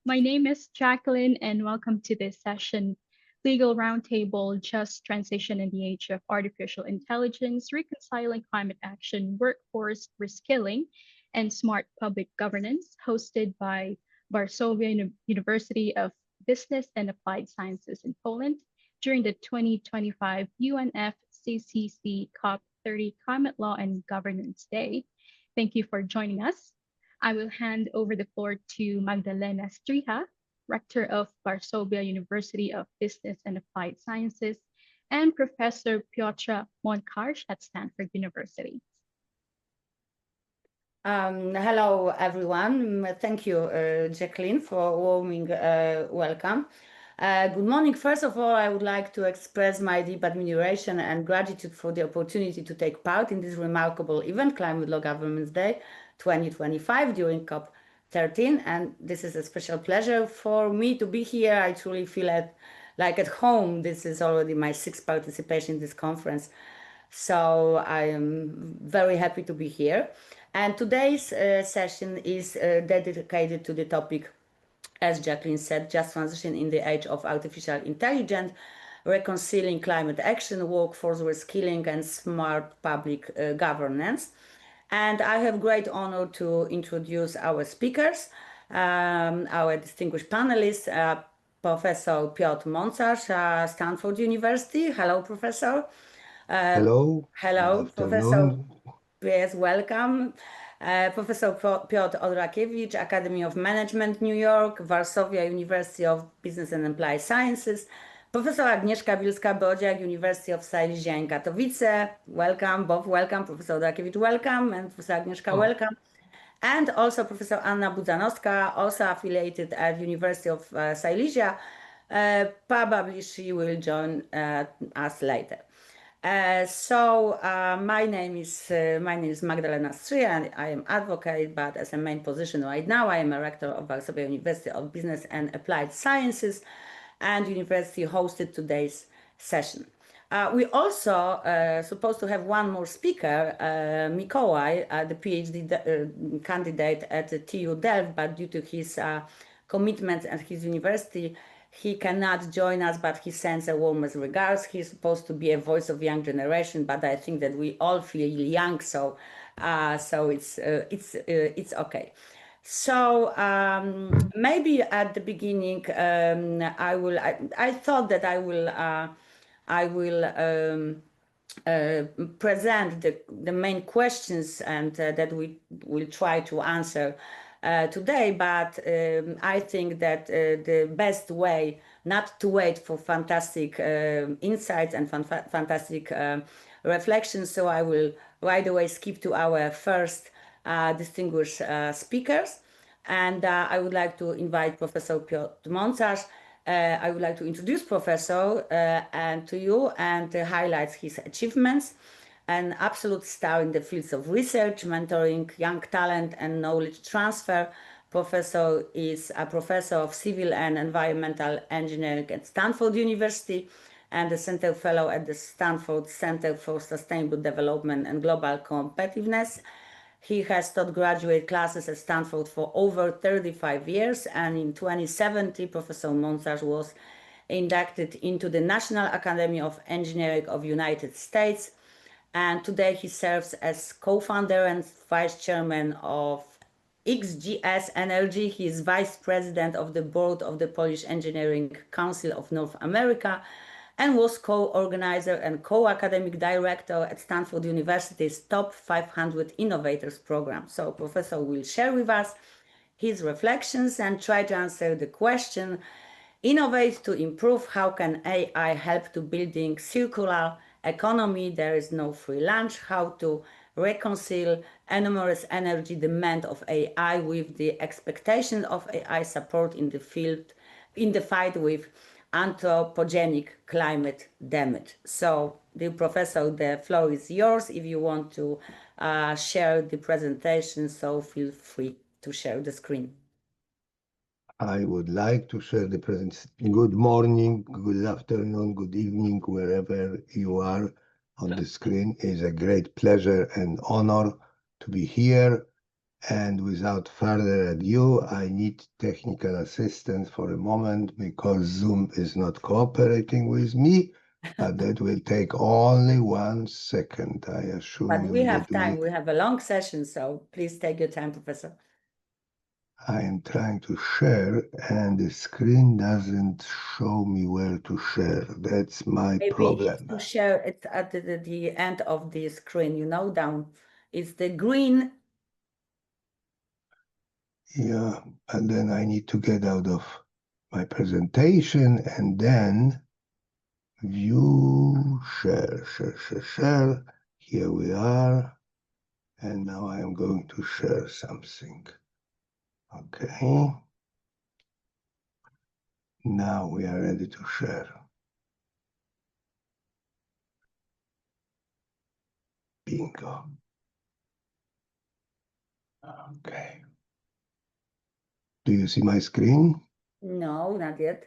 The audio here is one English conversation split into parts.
My name is Jacqueline, and welcome to this session, Legal Roundtable, Just Transition in the Age of Artificial Intelligence, Reconciling Climate Action, Workforce Reskilling, and Smart Public Governance, hosted by Varsovia University of Business and Applied Sciences in Poland during the 2025 UNFCCC COP30 Climate Law and Governance Day. Thank you for joining us. I will hand over the floor to Magdalena Striha, Rector of Varsovia University of Business and Applied Sciences, and Professor Piotr Monkarz at Stanford University. Hello, everyone. Thank you, Jacqueline, for warming welcome. Good morning. First of all, I would like to express my deep admiration and gratitude for the opportunity to take part in this remarkable event, Climate Law Governance Day 2025, during COP13. And this is a special pleasure for me to be here. I truly feel like at home. This is already my sixth participation in this conference. So I am very happy to be here. And today's session is dedicated to the topic, as Jacqueline said, just transition in the age of artificial intelligence, reconciling climate action, workforce reskilling, and smart public governance. And I have great honor to introduce our speakers, our distinguished panelists, Professor Piotr Monkarz, Stanford University. Hello, Professor. Hello. Hello, Professor. Yes, welcome. Professor Piotr Odrakiewicz, Academy of Management, New York, Varsovia University of Business and Applied Sciences. Professor Agnieszka Bielska-Bodziak, University of Silesia in Katowice. Welcome, both welcome. Professor Odrakiewicz, welcome, and Professor Agnieszka, welcome. And also Professor Anna Budzanowska, also affiliated at University of Silesia. Probably she will join us later. My name is Magdalena Striha, and I am advocate, but as a main position right now, I am a rector of Varsovia University of Business and Applied Sciences, and university hosted today's session. We also supposed to have one more speaker, Mikołaj, the PhD candidate at the TU Delft, but due to his commitments at his university, he cannot join us, but he sends the warmest regards. He's supposed to be a voice of young generation, but I think that we all feel young, so it's okay. So maybe at the beginning, I thought that I will present the main questions and that we will try to answer today, but I think that the best way not to wait for fantastic insights and fantastic reflections, so I will right away skip to our first distinguished speakers, and I would like to invite Professor Piotr Monkarz. I would like to introduce Professor and to you and highlight his achievements. An absolute star in the fields of research, mentoring, young talent, and knowledge transfer. Professor is a professor of civil and environmental engineering at Stanford University and a center fellow at the Stanford Center for Sustainable Development and Global Competitiveness. He has taught graduate classes at Stanford for over 35 years, and in 2017, Professor Monkarz was inducted into the National Academy of Engineering of the United States. And today he serves as co-founder and vice chairman of XGS Energy. He is vice president of the board of the Polish Engineering Council of North America and was co-organizer and co-academic director at Stanford University's Top 500 Innovators program. So Professor will share with us his reflections and try to answer the question, innovate to improve, how can AI help to building circular economy, there is no free lunch, how to reconcile enormous energy demand of AI with the expectation of AI support in the field, in the fight with anthropogenic climate damage. So, dear Professor, the floor is yours. If you want to share the presentation, so feel free to share the screen. I would like to share the presentation. Good morning, good afternoon, good evening, wherever you are on the screen. It is a great pleasure and honor to be here And without further ado, I need technical assistance for a moment because Zoom is not cooperating with me, but that will take only 1 second. I assure But you we have that time. We have a long session, so please take your time, Professor. I am trying to share and the screen doesn't show me where to share. That's my problem. Maybe to share it at the end of the screen, you know, down. It's the green. Yeah, and then I need to get out of my presentation and then view, share. Here we are. And now I am going to share something. Okay. Now we are ready to share. Bingo. Okay. Do you see my screen? No, not yet.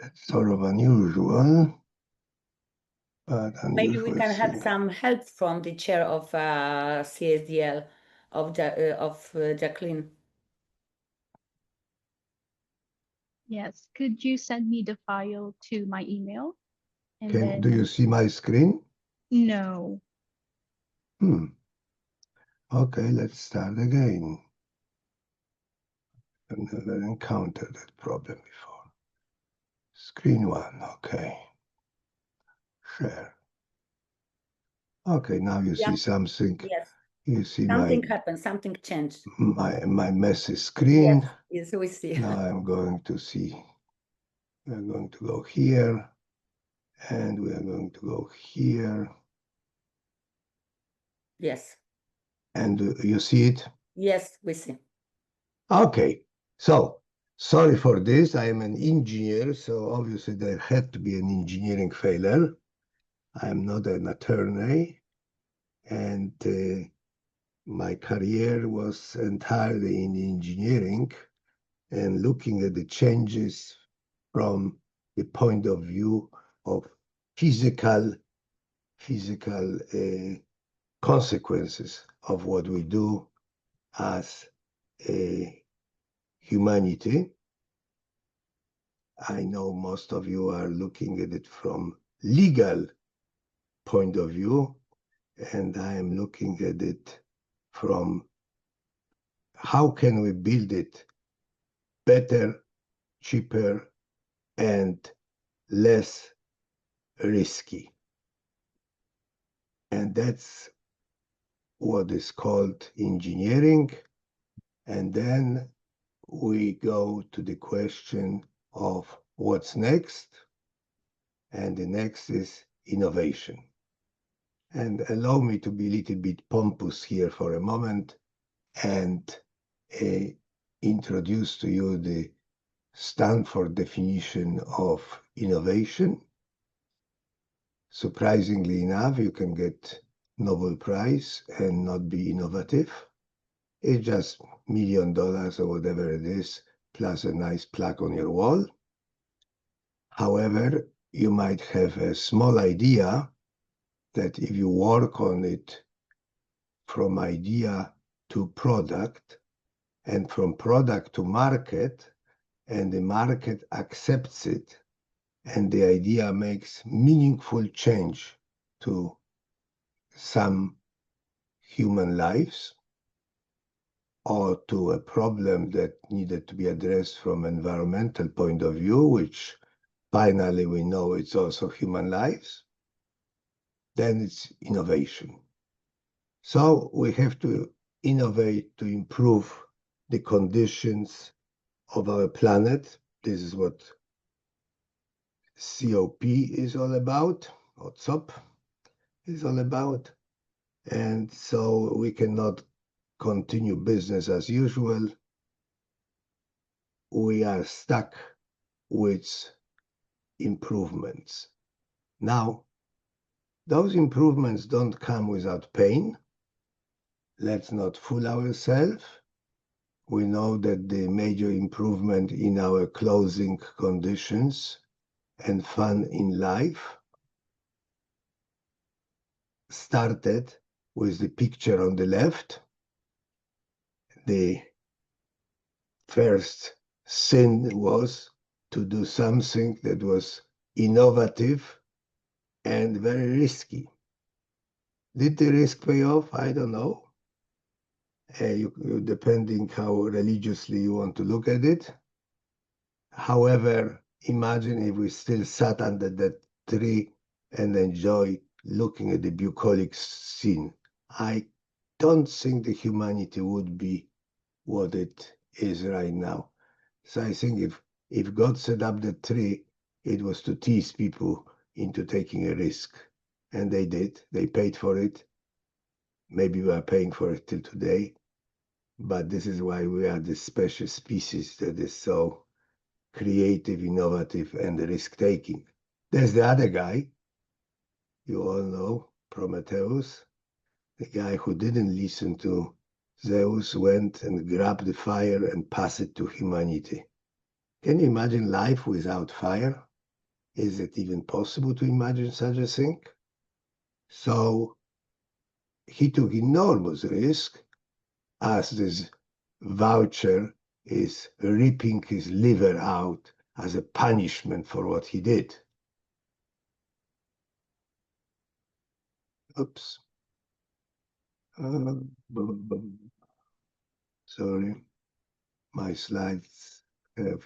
That's sort of unusual. But Maybe we can have see. some help from the chair of CSDL of Jacqueline. Yes. Could you send me the file to my email? And Do you see my screen? No. Okay, let's start again. I've never encountered that problem before. Screen 1, okay. Share. Okay, now you see something. Yes. You see something happened, something changed. my messy screen. Yes, we see. Now I'm going to see. We're going to go here, and we are going to go here. Yes. And you see it? Yes, we see. Okay, so sorry for this. I am an engineer, so obviously there had to be an engineering failure. I'm not an attorney, and my career was entirely in engineering and looking at the changes from the point of view of physical consequences of what we do as a humanity. I know most of you are looking at it from legal point of view, and I am looking at it from how can we build it better, cheaper, and less risky. And that's what is called engineering. And then we go to the question of what's next. And the next is innovation. And allow me to be a little bit pompous here for a moment and introduce to you the Stanford definition of innovation. Surprisingly enough, you can get Nobel Prize and not be innovative. It's just $1 million or whatever it is, plus a nice plaque on your wall. However, you might have a small idea that if you work on it from idea to product, and from product to market, and the market accepts it, and the idea makes meaningful change to some human lives, or to a problem that needed to be addressed from an environmental point of view, which finally we know it's also human lives, then it's innovation. So we have to innovate to improve the conditions of our planet. This is what COP is all about, or COP is all about. And so we cannot continue business as usual. We are stuck with improvements. Now, those improvements don't come without pain. Let's not fool ourselves. We know that the major improvement in our closing conditions and fun in life started with the picture on the left. The first sin was to do something that was innovative and very risky. Did the risk pay off? I don't know. Depending how religiously you want to look at it. However, imagine if we still sat under that tree and enjoy looking at the bucolic scene. I don't think the humanity would be what it is right now. So I think if God set up the tree, it was to tease people into taking a risk. And they did. They paid for it. Maybe we are paying for it till today. But this is why we are this special species that is so creative, innovative, and risk-taking. There's the other guy, you all know, Prometheus, the guy who didn't listen to Zeus, went and grabbed the fire and passed it to humanity. Can you imagine life without fire? Is it even possible to imagine such a thing? So he took enormous risk as this voucher is ripping his liver out as a punishment for what he did. Oops. Sorry, my slides have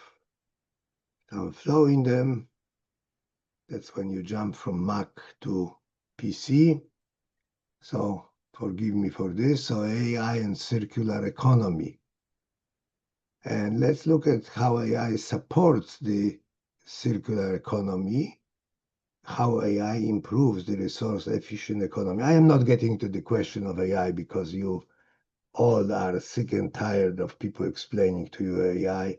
some flow in them. That's when you jump from Mac to PC. So forgive me for this. So AI and circular economy. And let's look at how AI supports the circular economy, how AI improves the resource efficient economy. I am not getting to the question of AI because you all are sick and tired of people explaining to you AI.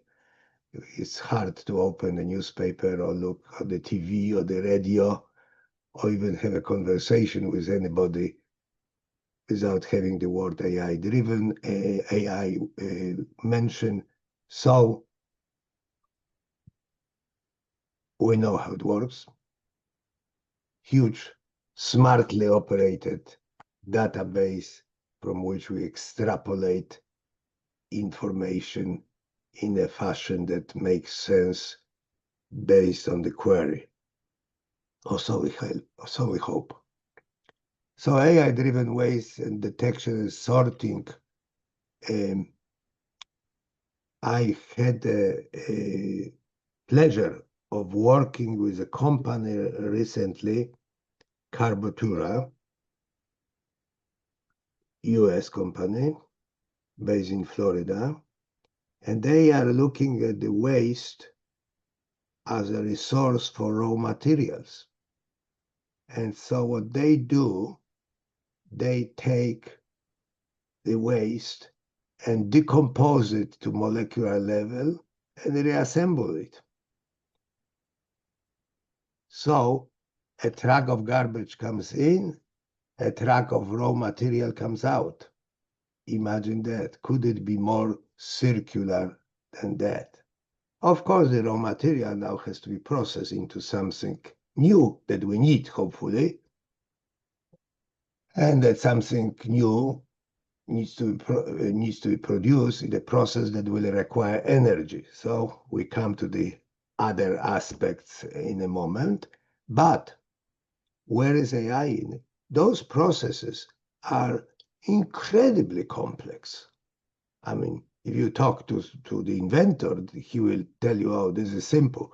It's hard to open a newspaper or look at the TV or the radio or even have a conversation with anybody without having the word AI driven, AI mentioned. So we know how it works. Huge, smartly operated database from which we extrapolate information in a fashion that makes sense based on the query. Or so we hope. So AI-driven waste and detection and sorting. I had a pleasure of working with a company recently, Carbotura, US company based in Florida, and they are looking at the waste as a resource for raw materials. And so what they do, they take the waste and decompose it to molecular level and reassemble it. So a truck of garbage comes in, a truck of raw material comes out. Imagine that. Could it be more circular than that? Of course, the raw material now has to be processed into something new that we need, hopefully. And that something new needs to be produced in a process that will require energy. So we come to the other aspects in a moment. But where is AI in it? Those processes are incredibly complex. I mean, if you talk to the inventor, he will tell you, oh, this is simple,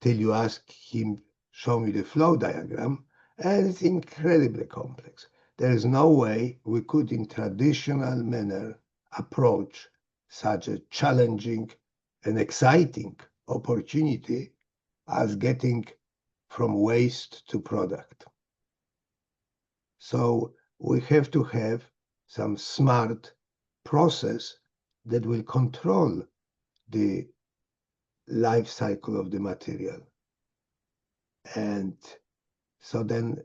till you ask him, show me the flow diagram, and it's incredibly complex. There is no way we could, in traditional manner, approach such a challenging and exciting opportunity as getting from waste to product. So we have to have some smart process that will control the life cycle of the material. And so then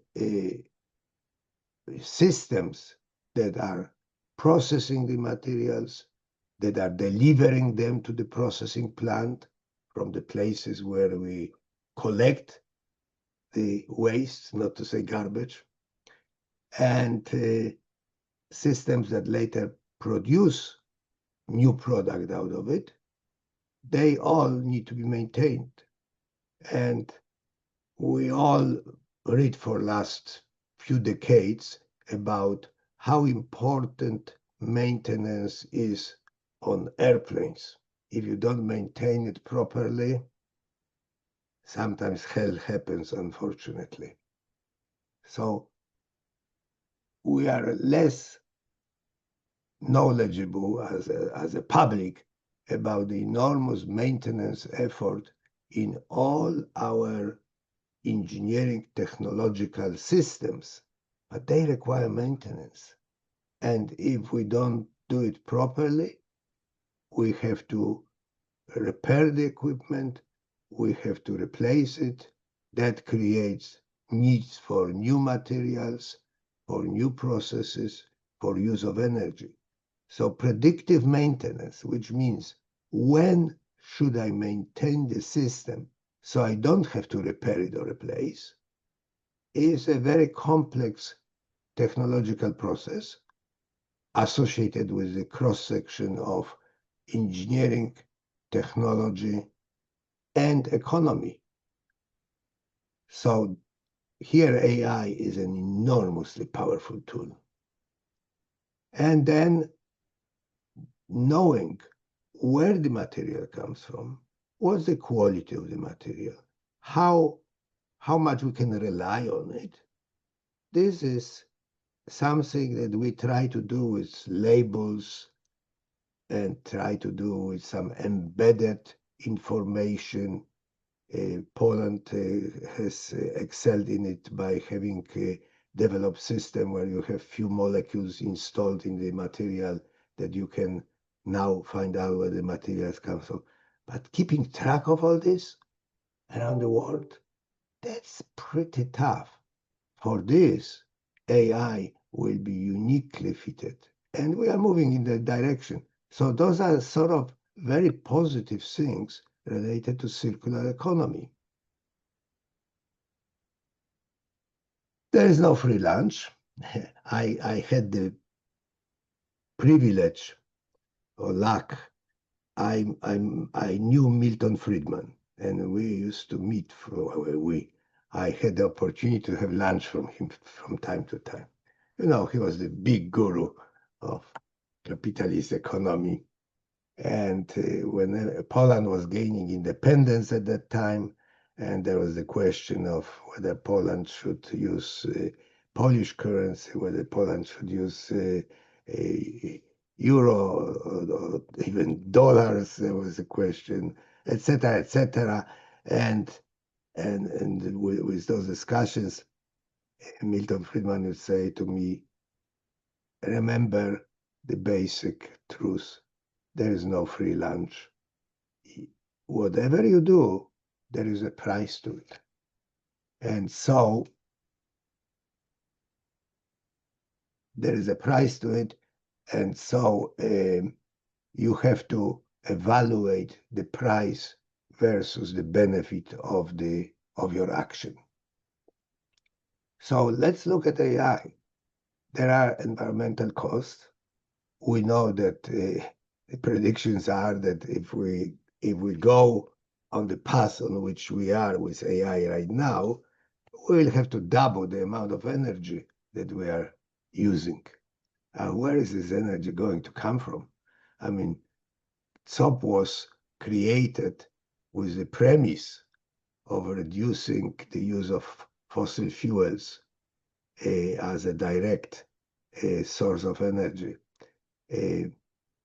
systems that are processing the materials, that are delivering them to the processing plant from the places where we collect the waste, not to say garbage, and systems that later produce new product out of it, they all need to be maintained. And we all read for last few decades about how important maintenance is on airplanes. If you don't maintain it properly, sometimes hell happens, unfortunately. So we are less knowledgeable as a public about the enormous maintenance effort in all our engineering technological systems, but they require maintenance. And if we don't do it properly, we have to repair the equipment, we have to replace it. That creates needs for new materials, for new processes, for use of energy. So predictive maintenance, which means when should I maintain the system so I don't have to repair it or replace, is a very complex technological process associated with the cross-section of engineering, technology, and economy. So here AI is an enormously powerful tool. And then knowing where the material comes from, what's the quality of the material, how much we can rely on it. This is something that we try to do with labels and try to do with some embedded information. Poland has excelled in it by having developed system where you have few molecules installed in the material that you can now find out where the materials come from. But keeping track of all this around the world, that's pretty tough. For this, AI will be uniquely fitted. And we are moving in that direction. So those are sort of very positive things related to circular economy. There is no free lunch. I had the privilege or luck. I knew Milton Friedman, and we used to meet. I had the opportunity to have lunch from him from time to time. You know, he was the big guru of capitalist economy. And when Poland was gaining independence at that time, and there was the question of whether Poland should use Polish currency, whether Poland should use euro or even dollars, there was a question, etc., etc. And with those discussions, Milton Friedman would say to me, remember the basic truth. There is no free lunch. Whatever you do, there is a price to it. And so there is a price to it. And so you have to evaluate the price versus the benefit of your action. So let's look at AI. There are environmental costs. We know that the predictions are that if we go on the path on which we are with AI right now, we will have to double the amount of energy that we are using. Where is this energy going to come from? I mean, SOP was created with the premise of reducing the use of fossil fuels as a direct source of energy.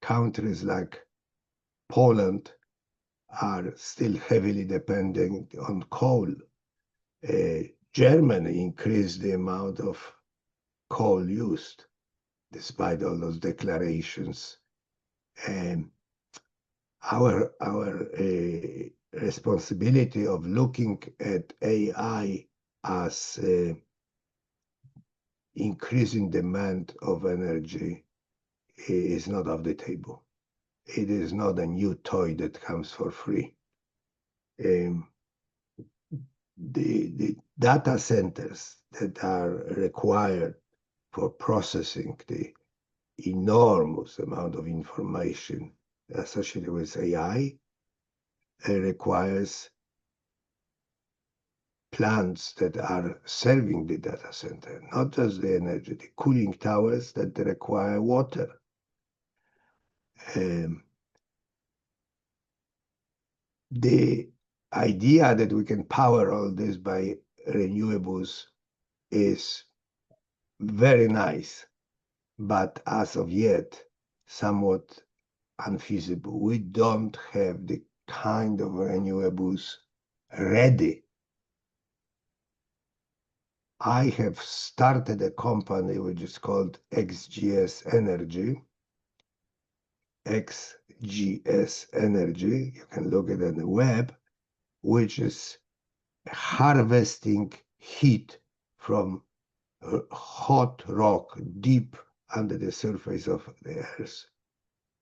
Countries like Poland are still heavily dependent on coal. Germany increased the amount of coal used, despite all those declarations. Our responsibility of looking at AI as increasing demand of energy is not off the table. It is not a new toy that comes for free. The data centers that are required for processing the enormous amount of information associated with AI requires plants that are serving the data center, not just the energy, the cooling towers that require water. The idea that we can power all this by renewables is very nice, but as of yet, somewhat unfeasible. We don't have the kind of renewables ready. I have started a company which is called XGS Energy. XGS Energy, you can look at it on the web, which is harvesting heat from hot rock deep under the surface of the earth.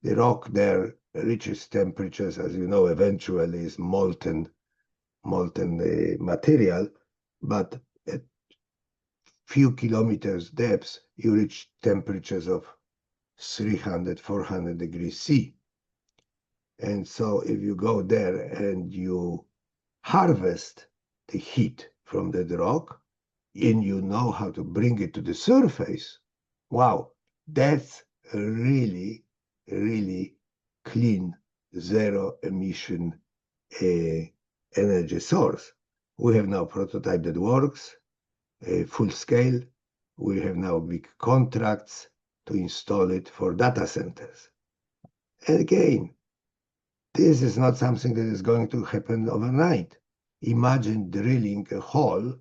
The rock there reaches temperatures, as you know, eventually is molten material, but at few kilometers depth, you reach temperatures of 300, 400 degrees C. And so if you go there and you harvest the heat from that rock, and you know how to bring it to the surface, wow, that's a really, really clean, zero emission energy source. We have now a prototype that works, full scale. We have now big contracts to install it for data centers. And again, this is not something that is going to happen overnight. Imagine drilling a hole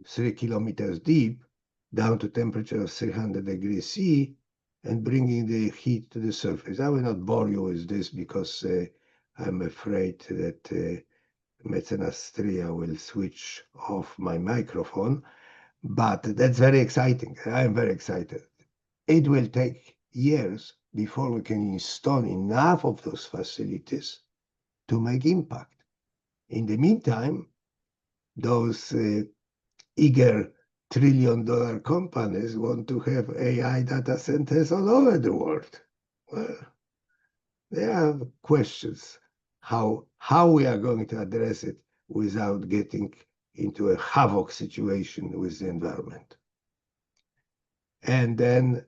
3 kilometers deep down to temperature of 300 degrees C and bringing the heat to the surface. I will not bore you with this because I'm afraid that Mecenastria will switch off my microphone, but that's very exciting. I am very excited. It will take years before we can install enough of those facilities to make impact. In the meantime, those eager trillion-dollar companies want to have AI data centers all over the world. Well, there are questions how we are going to address it without getting into a havoc situation with the environment. And then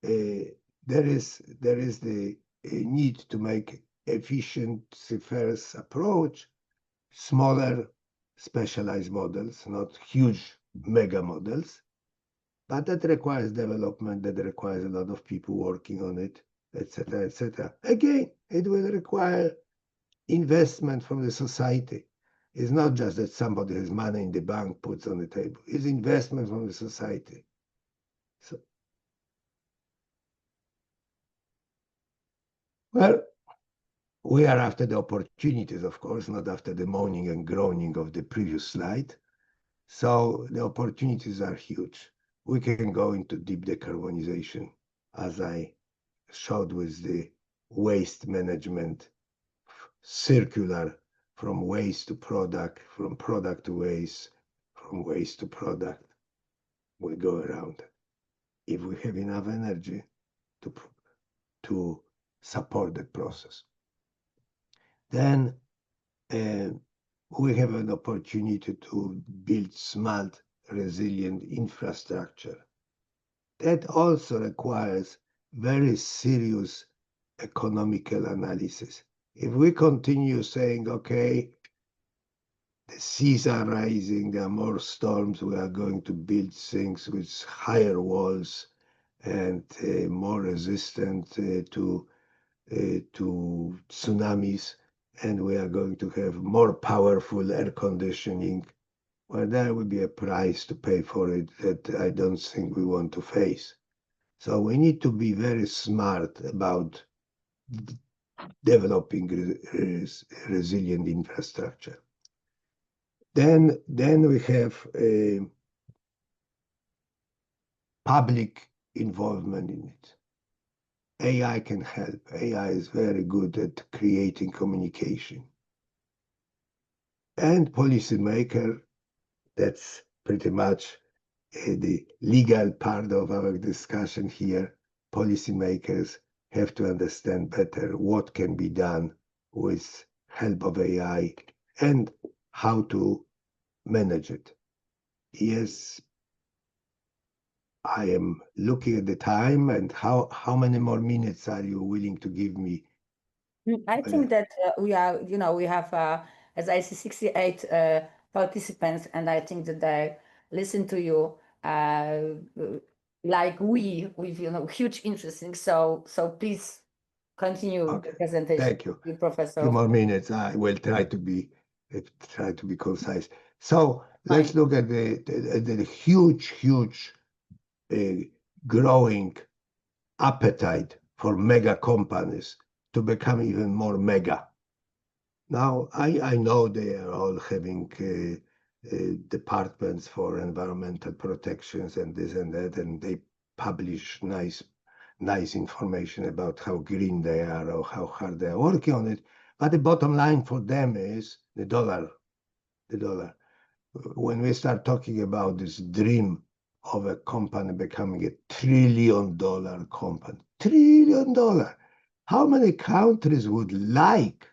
there is the need to make efficiency-first approach, smaller specialized models, not huge mega models, but that requires development, that requires a lot of people working on it, etc., etc. Again, it will require investment from the society. It's not just that somebody has money in the bank, puts on the table. It's investment from the society. So, well, we are after the opportunities, of course, not after the moaning and groaning of the previous slide. So the opportunities are huge. We can go into deep decarbonization, as I showed with the waste management, circular, from waste to product, from product to waste, from waste to product. We go around. If we have enough energy to support that process, then we have an opportunity to build smart, resilient infrastructure. That also requires very serious economical analysis. If we continue saying, okay, the seas are rising, there are more storms, we are going to build things with higher walls and more resistant to tsunamis, and we are going to have more powerful air conditioning, well, there will be a price to pay for it that I don't think we want to face. So we need to be very smart about developing resilient infrastructure. Then we have public involvement in it. AI can help. AI is very good at creating communication. And policymaker, that's pretty much the legal part of our discussion here, policymakers have to understand better what can be done with help of AI and how to manage it. Yes, I am looking at the time, and how many more minutes are you willing to give me? I think that we have, as I see, 68 participants, and I think that they listen to you like with huge interest. So please continue the presentation. Thank you. Professor. Few more minutes. I will try to be concise. So let's look at the huge growing appetite for mega companies to become even more mega. Now, I know they are all having departments for environmental protections and this and that, and they publish nice information about how green they are or how hard they are working on it. But the bottom line for them is the dollar. The dollar. When we start talking about this dream of a company becoming $1 trillion company, $1 trillion, how many countries would like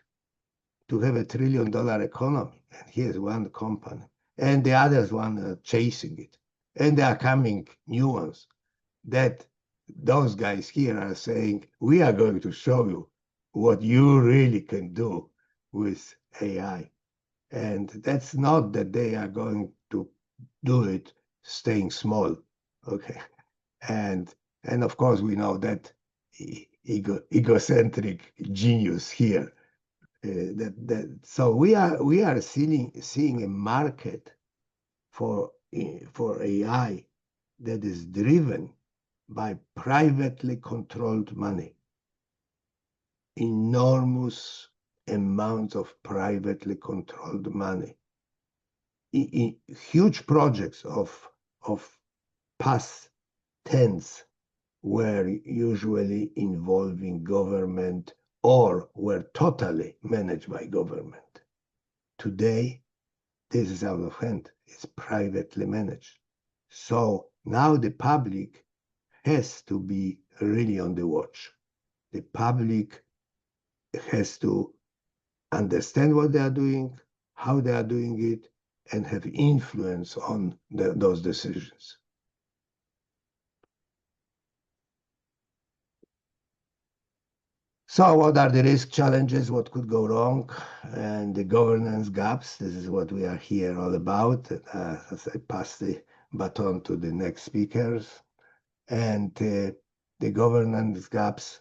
to have $1 trillion economy? And here's one company, and the others one are chasing it, and there are coming new ones that those guys here are saying, we are going to show you what you really can do with AI. And that's not that they are going to do it staying small, okay? And of course we know that egocentric genius here. So we are seeing a market for AI that is driven by privately controlled money, enormous amounts of privately controlled money. Huge projects of past tense were usually involving government or were totally managed by government. Today, this is out of hand. It's privately managed. So now the public has to be really on the watch. The public has to understand what they are doing, how they are doing it, and have influence on those decisions. So what are the risk challenges? What could go wrong? And the governance gaps. This is what we are here all about. As I pass the baton to the next speakers. And the governance gaps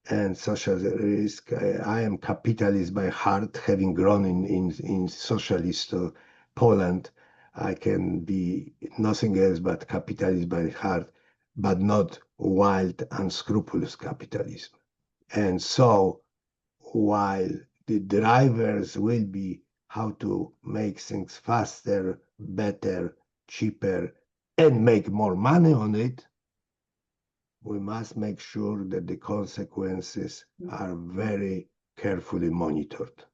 and social risk. I am capitalist by heart, having grown in socialist Poland. I can be nothing else but capitalist by heart, but not wild, unscrupulous capitalism. And so while the drivers will be how to make things faster, better, cheaper, and make more money on it, we must make sure that the consequences are very carefully monitored.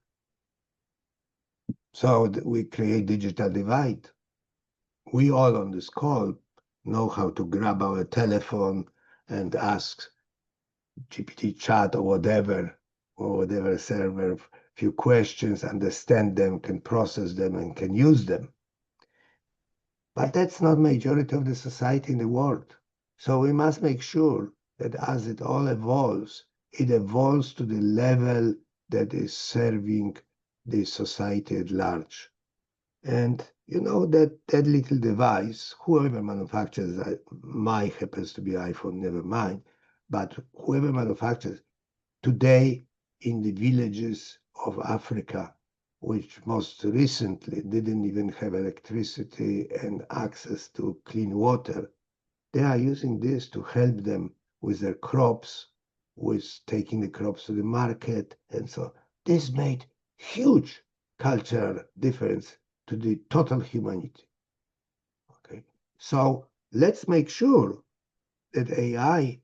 So we create digital divide. We all on this call know how to grab our telephone and ask GPT chat or whatever server, few questions, understand them, can process them, and can use them. But that's not majority of the society in the world. So we must make sure that as it all evolves, it evolves to the level that is serving the society at large. And you know that little device, whoever manufactures it, mine happens to be iPhone, never mind, but whoever manufactures today in the villages of Africa, which most recently didn't even have electricity and access to clean water, they are using this to help them with their crops, with taking the crops to the market, and so this made huge cultural difference to the total humanity. Okay, so let's make sure that AI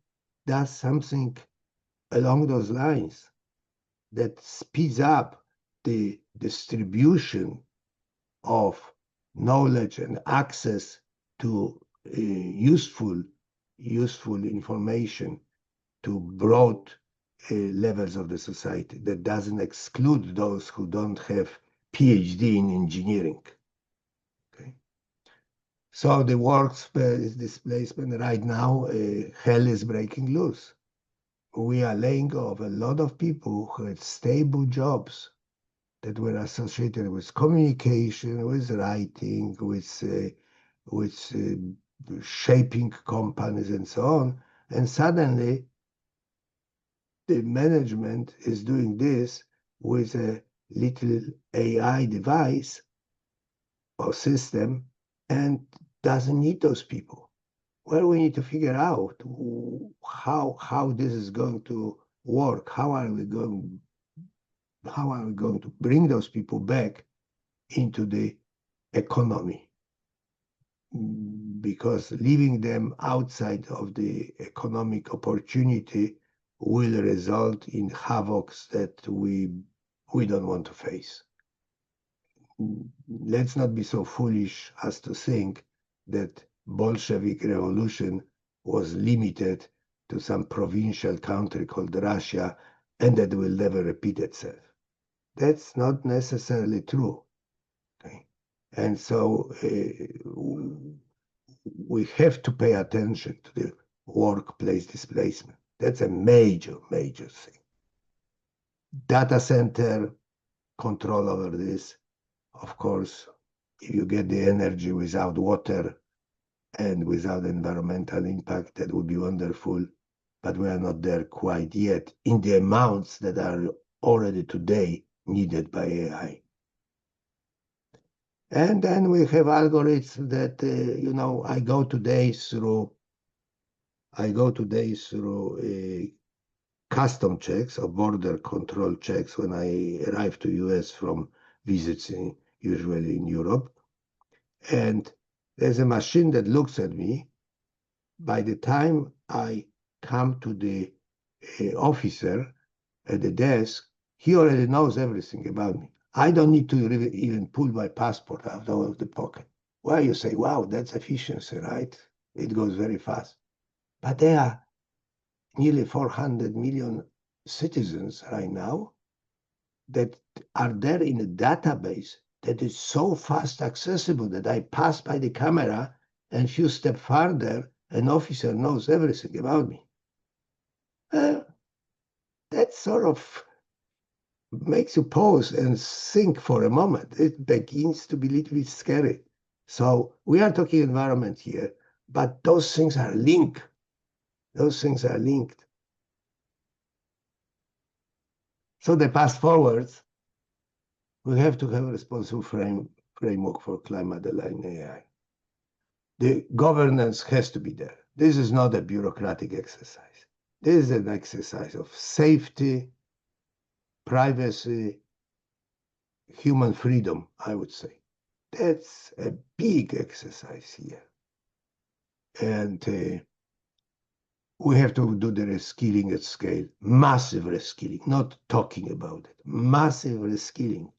does something along those lines that speeds up the distribution of knowledge and access to useful information to broad levels of the society. That doesn't exclude those who don't have PhD in engineering. Okay. So the workplace displacement right now, hell is breaking loose. We are laying off a lot of people who had stable jobs that were associated with communication, with writing, with shaping companies and so on. And suddenly the management is doing this with a little AI device or system and doesn't need those people. Well, we need to figure out how this is going to work. How are we going to bring those people back into the economy? Because leaving them outside of the economic opportunity will result in havocs that we don't want to face. Let's not be so foolish as to think that Bolshevik revolution was limited to some provincial country called Russia and that will never repeat itself. That's not necessarily true. Okay? And so we have to pay attention to the workplace displacement. That's a major, major thing. Data center control over this. Of course, if you get the energy without water and without environmental impact, that would be wonderful. But we are not there quite yet in the amounts that are already today needed by AI. And then we have algorithms that, I go today through custom checks or border control checks when I arrive to US from visits usually in Europe. And there's a machine that looks at me. By the time I come to the officer at the desk, he already knows everything about me. I don't need to even pull my passport out of the pocket. Well, you say, wow, that's efficiency, right? It goes very fast. But there are nearly 400 million citizens right now that are there in a database that is so fast accessible that I pass by the camera and a few steps further, an officer knows everything about me. That sort of makes you pause and think for a moment. It begins to be a little bit scary. So we are talking environment here, but those things are linked. Those things are linked. So the path forwards, we have to have a responsible framework for climate-aligned AI. The governance has to be there. This is not a bureaucratic exercise. This is an exercise of safety, privacy, human freedom, I would say. That's a big exercise here. And we have to do the reskilling at scale, massive reskilling, not talking about it, massive reskilling.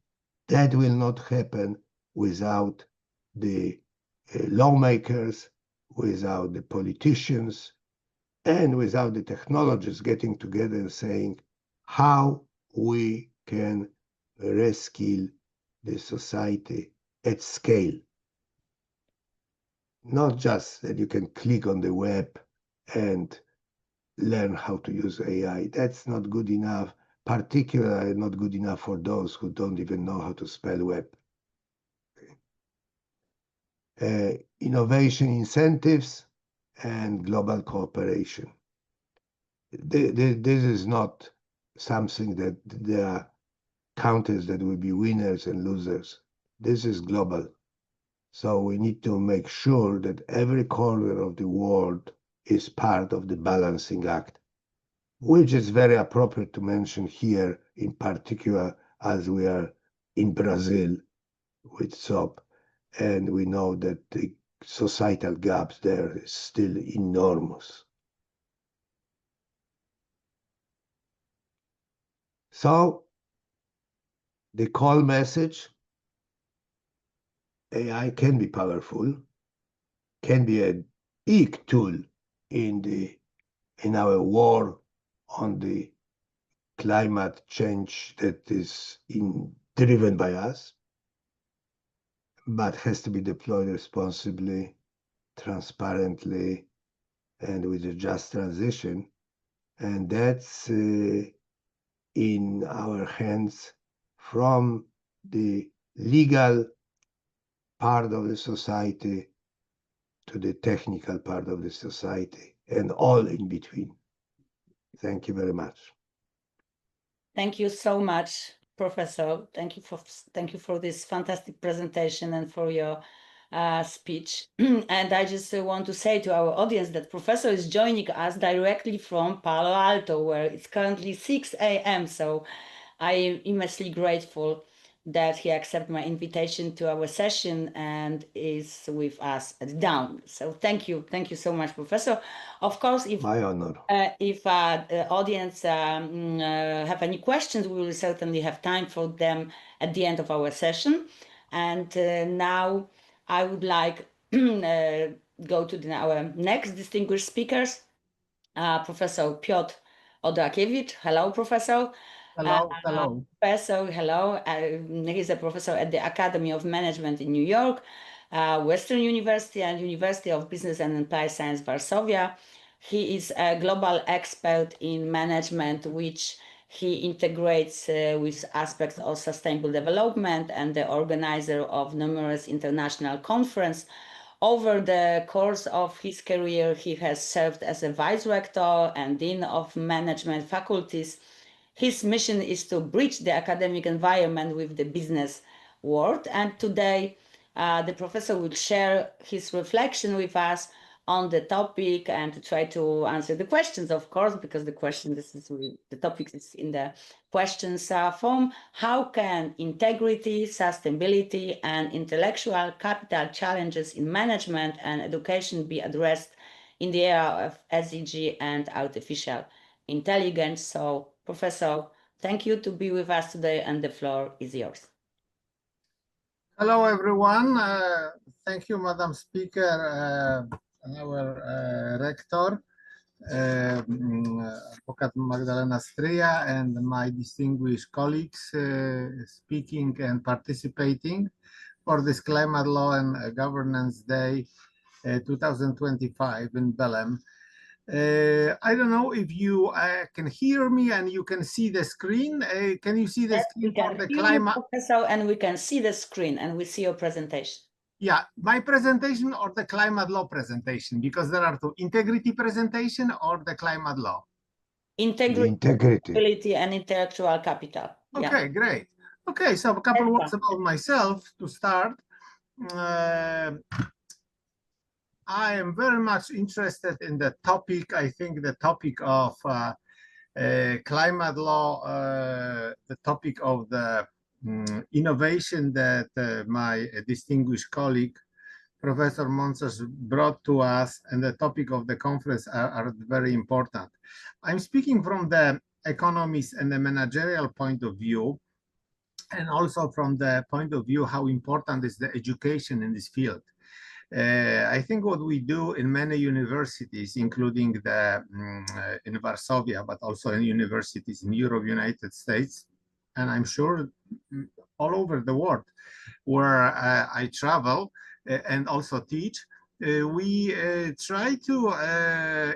That will not happen without the lawmakers, without the politicians, and without the technologists getting together and saying how we can reskill the society at scale. Not just that you can click on the web and learn how to use AI. That's not good enough, particularly not good enough for those who don't even know how to spell web. Innovation incentives and global cooperation. This is not something that there are countries that will be winners and losers. This is global. So we need to make sure that every corner of the world is part of the balancing act, which is very appropriate to mention here, in particular, as we are in Brazil with SOP, and we know that the societal gaps there is still enormous. So the call message, AI can be powerful, can be a big tool in our war on the climate change that is driven by us, but has to be deployed responsibly, transparently, and with a just transition. And that's in our hands from the legal part of the society to the technical part of the society and all in between. Thank you very much. Thank you so much, Professor. Thank you for this fantastic presentation and for your speech. And I just want to say to our audience that Professor is joining us directly from Palo Alto, where it's currently 6 a.m. So I am immensely grateful that he accepted my invitation to our session and is with us at dawn. So thank you so much, Professor. Of course, if my honor. If the audience have any questions, we will certainly have time for them at the end of our session. And now I would like go to our next distinguished speakers, Professor Piotr Odrakiewicz. Hello, Professor. Hello, hello. Professor, hello. He's a professor at the Academy of Management in New York, Western University and University of Business and Applied Science, Warsaw. He is a global expert in management, which he integrates with aspects of sustainable development and the organizer of numerous international conferences. Over the course of his career, he has served as a vice rector and dean of management faculties. His mission is to bridge the academic environment with the business world. And today, the professor will share his reflection with us on the topic and to try to answer the questions, of course, because the topic is in the questions form. How can integrity, sustainability, and intellectual capital challenges in management and education be addressed in the era of SDG and artificial intelligence? So, Professor, thank you to be with us today, and the floor is yours. Hello, everyone. Thank you, Madam Speaker, our rector, Advocate Magdalena Stryja, and my distinguished colleagues speaking and participating for this Climate Law and Governance Day 2025 in Belém. I don't know if you can hear me and you can see the screen. Can you see the screen for the climate? Professor, and we can see the screen and we see your presentation. Yeah, my presentation or the climate law presentation, because there are two: integrity presentation or the climate law. Integrity and intellectual capital. Okay, great. Okay, so a couple of words about myself to start. I am very much interested in the topic. I think the topic of climate law, the topic of the innovation that my distinguished colleague, Professor Monsas, brought to us, and the topic of the conference are very important. I'm speaking from the economist and the managerial point of view, and also from the point of view how important is the education in this field. I think what we do in many universities, including in Warsaw, but also in universities in Europe, United States, and I'm sure all over the world where I travel and also teach, we try to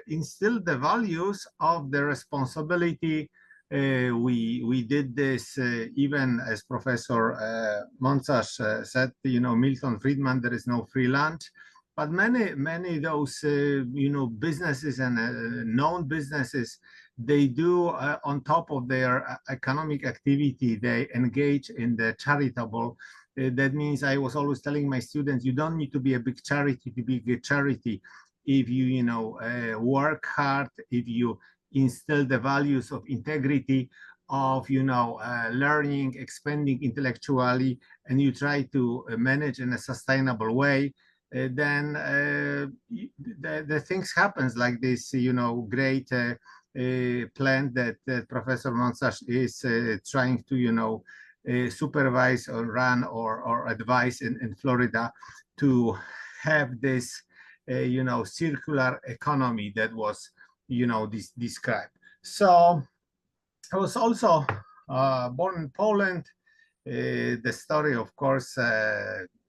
instill the values of the responsibility. We did this even as Professor Monsas said, you know, Milton Friedman, there is no free lunch. But many of those, you know, businesses and known businesses, they do on top of their economic activity, they engage in the charitable. That means I was always telling my students, you don't need to be a big charity to be a good charity. If you know, work hard, if you instill the values of integrity, of, you know, learning, expanding intellectually, and you try to manage in a sustainable way, then the things happens like this, you know, great plan that Professor Monsas is trying to, you know, supervise or run or advise in Florida to have this circular economy that was, described. So I was also born in Poland. The story, of course,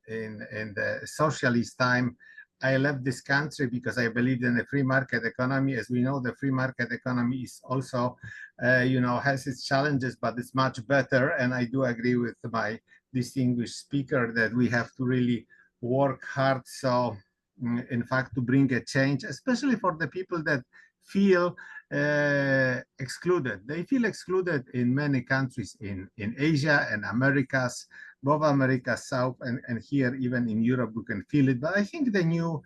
in the socialist time, I left this country because I believed in the free market economy. As we know, the free market economy is also, has its challenges, but it's much better. And I do agree with my distinguished speaker that we have to really work hard. So, in fact, to bring a change, especially for the people that feel excluded. They feel excluded in many countries in Asia and Americas, both America South and here even in Europe we can feel it. But I think the new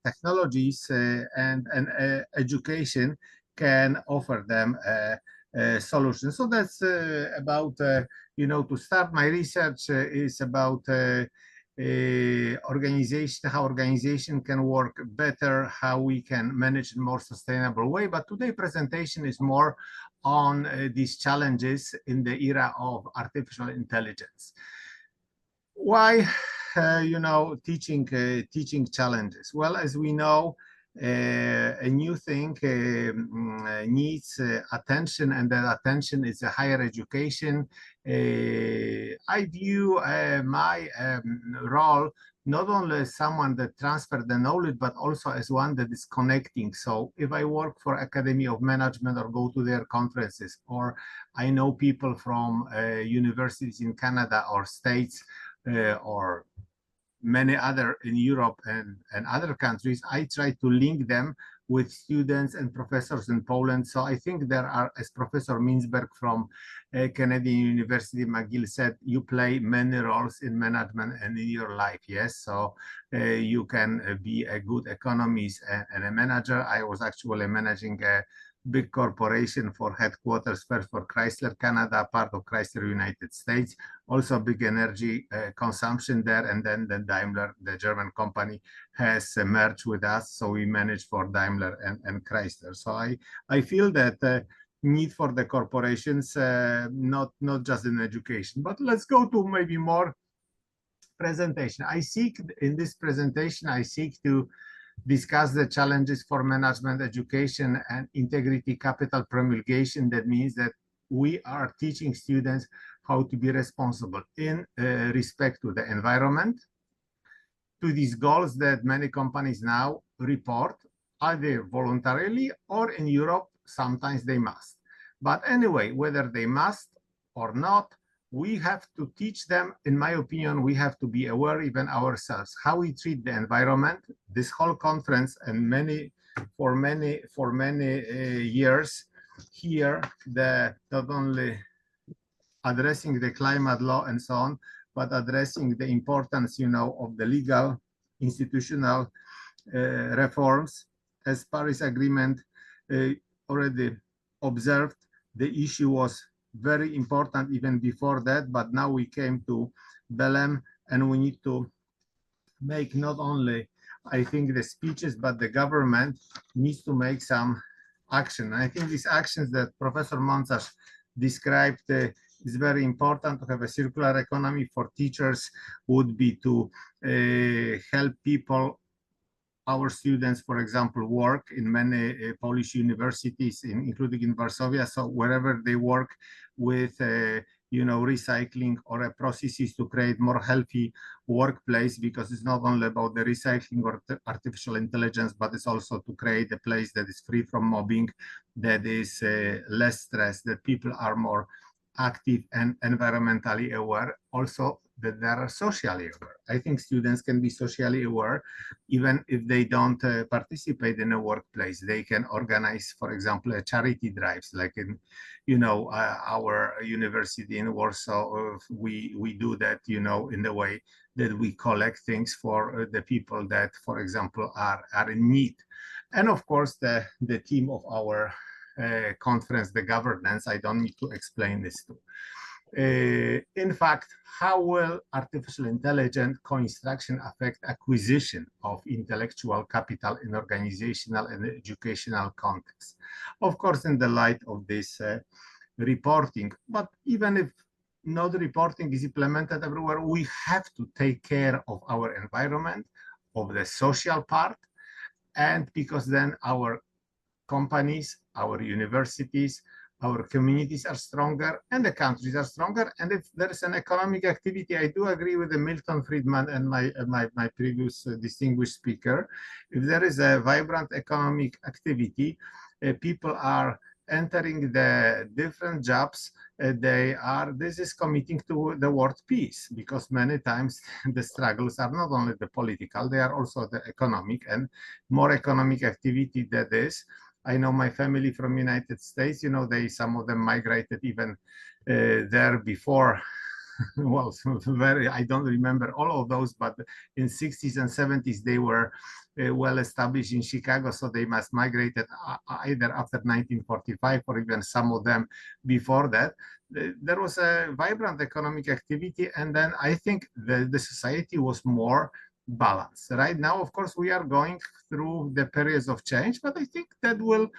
technologies and education can offer them a solution. So that's about, to start my research is about organization, how organization can work better, how we can manage in a more sustainable way. But today's presentation is more on these challenges in the era of artificial intelligence. Why, teaching challenges? Well, as we know, a new thing needs attention, and that attention is a higher education. I view my role not only as someone that transfers the knowledge, but also as one that is connecting. So if I work for Academy of Management or go to their conferences, or I know people from universities in Canada or States or many other in Europe and other countries, I try to link them with students and professors in Poland. So I think there are, as Professor Mintzberg from Canadian University McGill said, you play many roles in management and in your life, yes? So you can be a good economist and a manager. I was actually managing a big corporation for headquarters, first for Chrysler Canada, part of Chrysler United States, also big energy consumption there. And then the Daimler, the German company, has merged with us. So we manage for Daimler and Chrysler. So I feel that need for the corporations, not just in education. But let's go to maybe more presentation. In this presentation, I seek to discuss the challenges for management education and integrity capital promulgation. That means that we are teaching students how to be responsible in respect to the environment, to these goals that many companies now report, either voluntarily or in Europe, sometimes they must. But anyway, whether they must or not, we have to teach them. In my opinion, we have to be aware even ourselves how we treat the environment. This whole conference and for many years here, not only addressing the climate law and so on, but addressing the importance, of the legal institutional reforms. As Paris Agreement already observed, the issue was very important even before that, but now we came to Belém, and we need to make not only, I think, the speeches, but the government needs to make some action. And I think these actions that Professor Montas described is very important. To have a circular economy for teachers would be to help people, our students, for example, work in many Polish universities, including in Warsaw. So wherever they work with, recycling or processes to create more healthy workplace, because it's not only about the recycling or artificial intelligence, but it's also to create a place that is free from mobbing, that is less stress, that people are more active and environmentally aware. Also, that they are socially aware. I think students can be socially aware even if they don't participate in a workplace. They can organize, for example, a charity drives, like in, our university in Warsaw. We do that, in the way that we collect things for the people that, for example, are in need. And of course, the theme of our conference, the governance, I don't need to explain this too. In fact, how will artificial intelligence co-instruction affect acquisition of intellectual capital in organizational and educational context? Of course, in the light of this reporting, but even if not reporting is implemented everywhere, we have to take care of our environment, of the social part, and because then our companies, our universities, our communities are stronger and the countries are stronger. And if there is an economic activity, I do agree with the Milton Friedman and my previous distinguished speaker. If there is a vibrant economic activity, people are entering the different jobs, this is committing to the world peace, because many times the struggles are not only the political, they are also the economic, and more economic activity that is. I know my family from United States, you know, some of them migrated even there before. Well, I don't remember all of those, but in 60s and 70s, they were well established in Chicago. So they must migrated either after 1945 or even some of them before that. There was a vibrant economic activity. And then I think the society was more balance. Right now, of course, we are going through the periods of change, but I think that will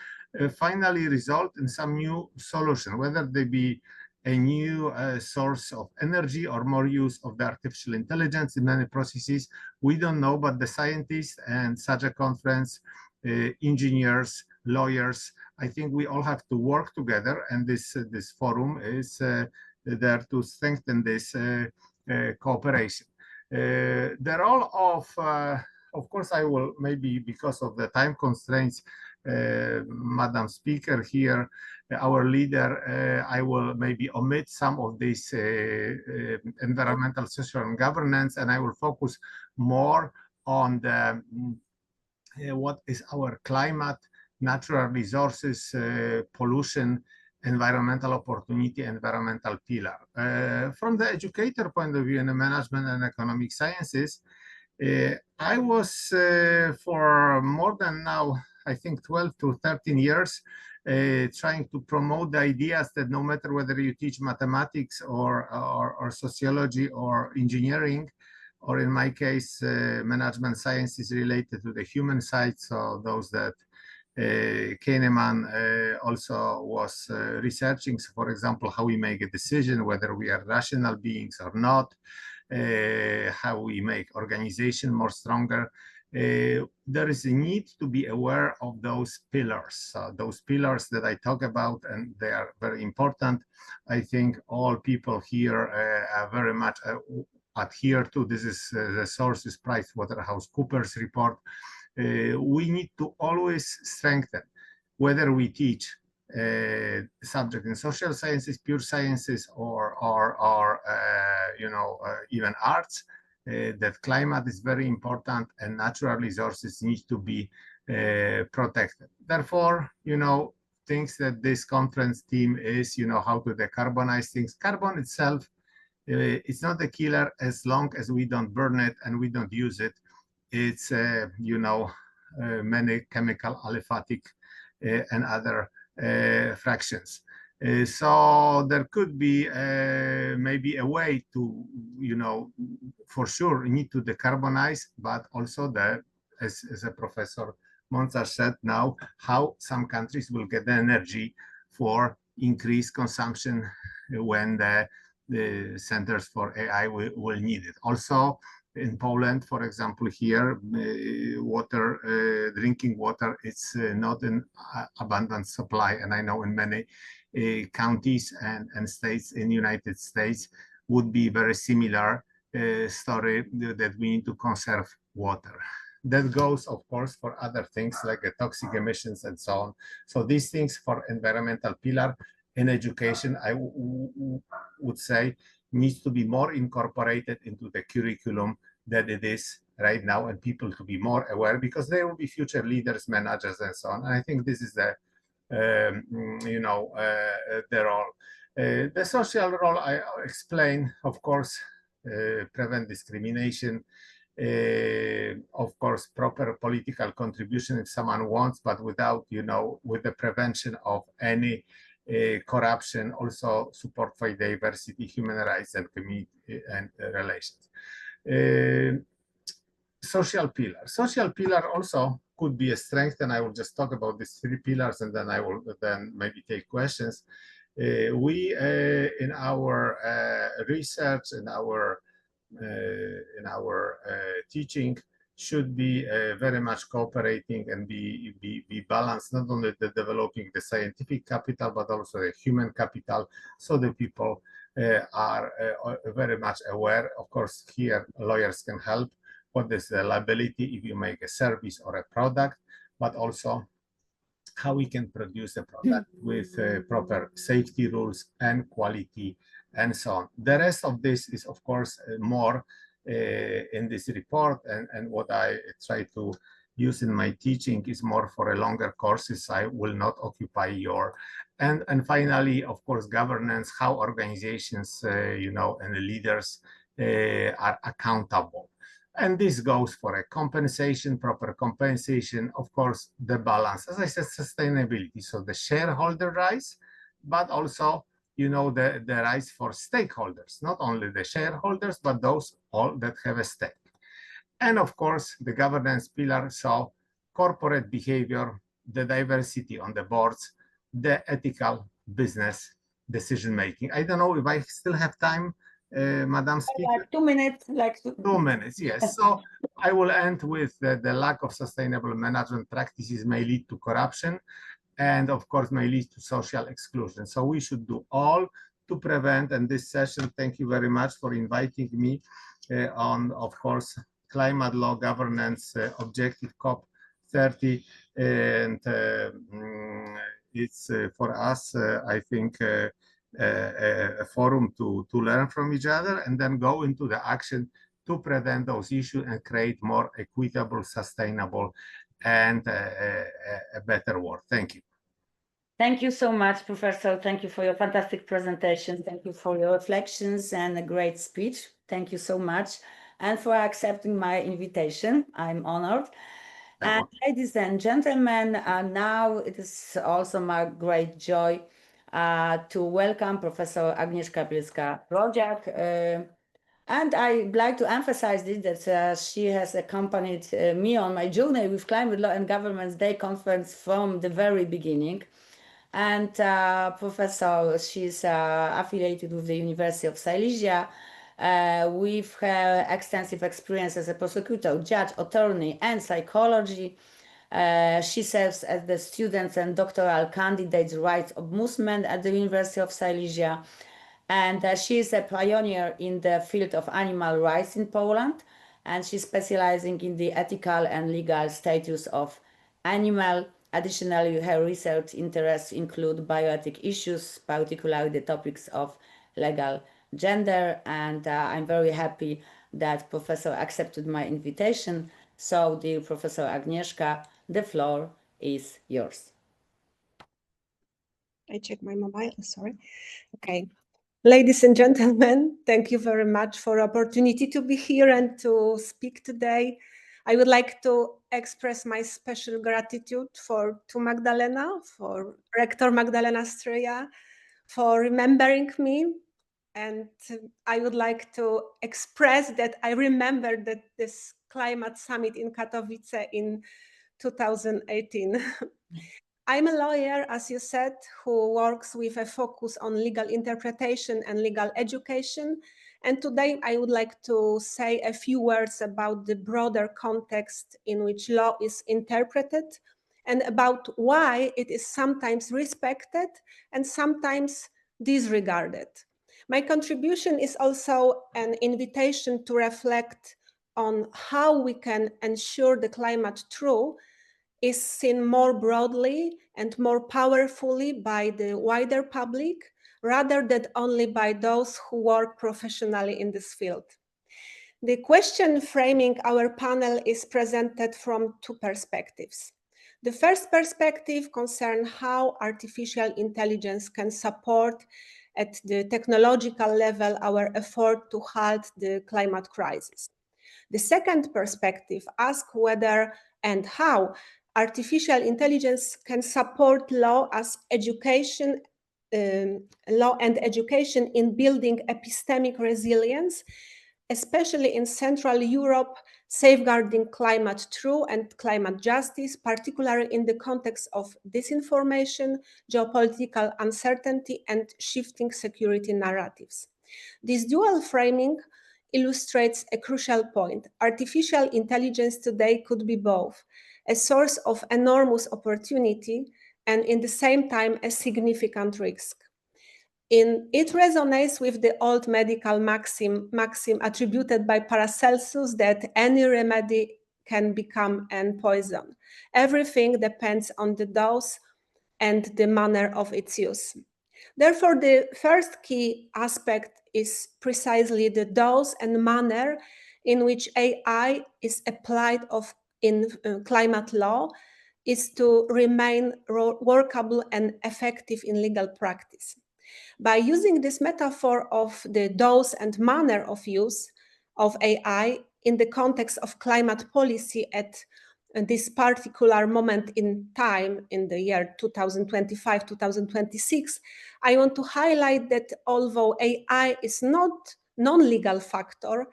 finally result in some new solution, whether they be a new source of energy or more use of the artificial intelligence in many processes. We don't know, but the scientists and such a conference, engineers, lawyers, I think we all have to work together, and this forum is there to strengthen this cooperation. The role of course, I will maybe, because of the time constraints, Madam Speaker here, our leader, I will maybe omit some of this environmental, social, and governance, and I will focus more on the what is our climate, natural resources, pollution, environmental opportunity, environmental pillar. From the educator point of view in the management and economic sciences, I was for more than now, I think 12 to 13 years, trying to promote the ideas that no matter whether you teach mathematics or sociology or engineering, or in my case, management sciences related to the human side, so those that Kahneman also was researching, so for example, how we make a decision, whether we are rational beings or not, how we make organization more stronger. There is a need to be aware of those pillars. Those pillars that I talk about, and they are very important. I think all people here are very much adhere to. This is the source is PricewaterhouseCoopers report. We need to always strengthen, whether we teach subject in social sciences, pure sciences, or you know, even arts, that climate is very important and natural resources need to be protected. Therefore, you know, things that this conference theme is, you know, how to decarbonize things. Carbon itself, it's not a killer as long as we don't burn it and we don't use it. It's, you know, many chemical aliphatic and other fractions. So there could be maybe a way to, you know, for sure need to decarbonize, but also that, as a Professor Monza said now, how some countries will get the energy for increased consumption when the centers for AI will need it. Also, in Poland, for example, here, drinking water, it's not an abundant supply. And I know in many counties and states in the United States would be very similar story that we need to conserve water. That goes, of course, for other things like toxic emissions and so on. So these things for environmental pillar in education, I would say, needs to be more incorporated into the curriculum than it is right now, and people to be more aware, because they will be future leaders, managers, and so on. And I think this is the, you know, the role. The social role I explain, of course, prevent discrimination, of course, proper political contribution if someone wants, but without, you know, with the prevention of any corruption, also support for diversity, human rights, and community and relations. Social pillar also could be a strength, and I will just talk about these three pillars, and then I will then maybe take questions. We in our research, in our teaching, should be very much cooperating and be balanced, not only the developing the scientific capital, but also the human capital, so the people are very much aware. Of course, here lawyers can help. What is the liability if you make a service or a product, but also how we can produce a product with proper safety rules and quality and so on. The rest of this is, of course, more in this report, and what I try to use in my teaching is more for a longer courses. I will not occupy your. And finally, of course, governance, how organizations, and the leaders are accountable. And this goes for a compensation, proper compensation, of course, the balance, as I said, sustainability. So the shareholder rights, but also, the rights for stakeholders, not only the shareholders, but those all that have a stake. And of course, the governance pillar, so corporate behavior, the diversity on the boards, the ethical business decision-making. I don't know if I still have time, Madam Speaker. Like 2 minutes, 2 minutes, yes. So I will end with the lack of sustainable management practices may lead to corruption and, of course, may lead to social exclusion. So we should do all to prevent. And this session, thank you very much for inviting me on, of course, climate law governance objective COP30. And it's for us, I think, a forum to learn from each other and then go into the action to prevent those issues and create more equitable, sustainable, and a better world. Thank you. Thank you so much, Professor. Thank you for your fantastic presentation. Thank you for your reflections and a great speech. Thank you so much. And for accepting my invitation. I'm honored. And ladies and gentlemen, now it is also my great joy to welcome Professor Agnieszka Bielska-Rodziak. And I'd like to emphasize this, that she has accompanied me on my journey with Climate Law and Governance Day conference from the very beginning. And Professor, she's affiliated with the University of Silesia, with her extensive experience as a prosecutor, judge, attorney, and psychology. She serves as the students and doctoral candidates' rights ombudsman at the University of Silesia. And she is a pioneer in the field of animal rights in Poland. And she's specializing in the ethical and legal status of animal. Additionally, her research interests include bioethic issues, particularly the topics of legal gender. And I'm very happy that Professor accepted my invitation. So, dear Professor Agnieszka, the floor is yours. I check my mobile, sorry. Okay. Ladies and gentlemen, thank you very much for the opportunity to be here and to speak today. I would like to express my special gratitude to Magdalena, for Rector Magdalena Stryja, for remembering me. And I would like to express that I remember that this climate summit in Katowice in 2018. I'm a lawyer, as you said, who works with a focus on legal interpretation and legal education. And today I would like to say a few words about the broader context in which law is interpreted and about why it is sometimes respected and sometimes disregarded. My contribution is also an invitation to reflect on how we can ensure the climate truth is seen more broadly and more powerfully by the wider public, rather than only by those who work professionally in this field. The question framing our panel is presented from two perspectives. The first perspective concerns how artificial intelligence can support at the technological level our effort to halt the climate crisis. The second perspective asks whether and how artificial intelligence can support law and education in building epistemic resilience, especially in Central Europe, safeguarding climate truth and climate justice, particularly in the context of disinformation, geopolitical uncertainty, and shifting security narratives. This dual framing illustrates a crucial point. Artificial intelligence today could be both a source of enormous opportunity and in the same time a significant risk. It resonates with the old medical maxim attributed by Paracelsus that any remedy can become a poison. Everything depends on the dose and the manner of its use. Therefore, the first key aspect is precisely the dose and manner in which AI is applied in climate law is to remain workable and effective in legal practice. By using this metaphor of the dose and manner of use of AI in the context of climate policy at this particular moment in time in the year 2025-2026, I want to highlight that although AI is not non-legal factor,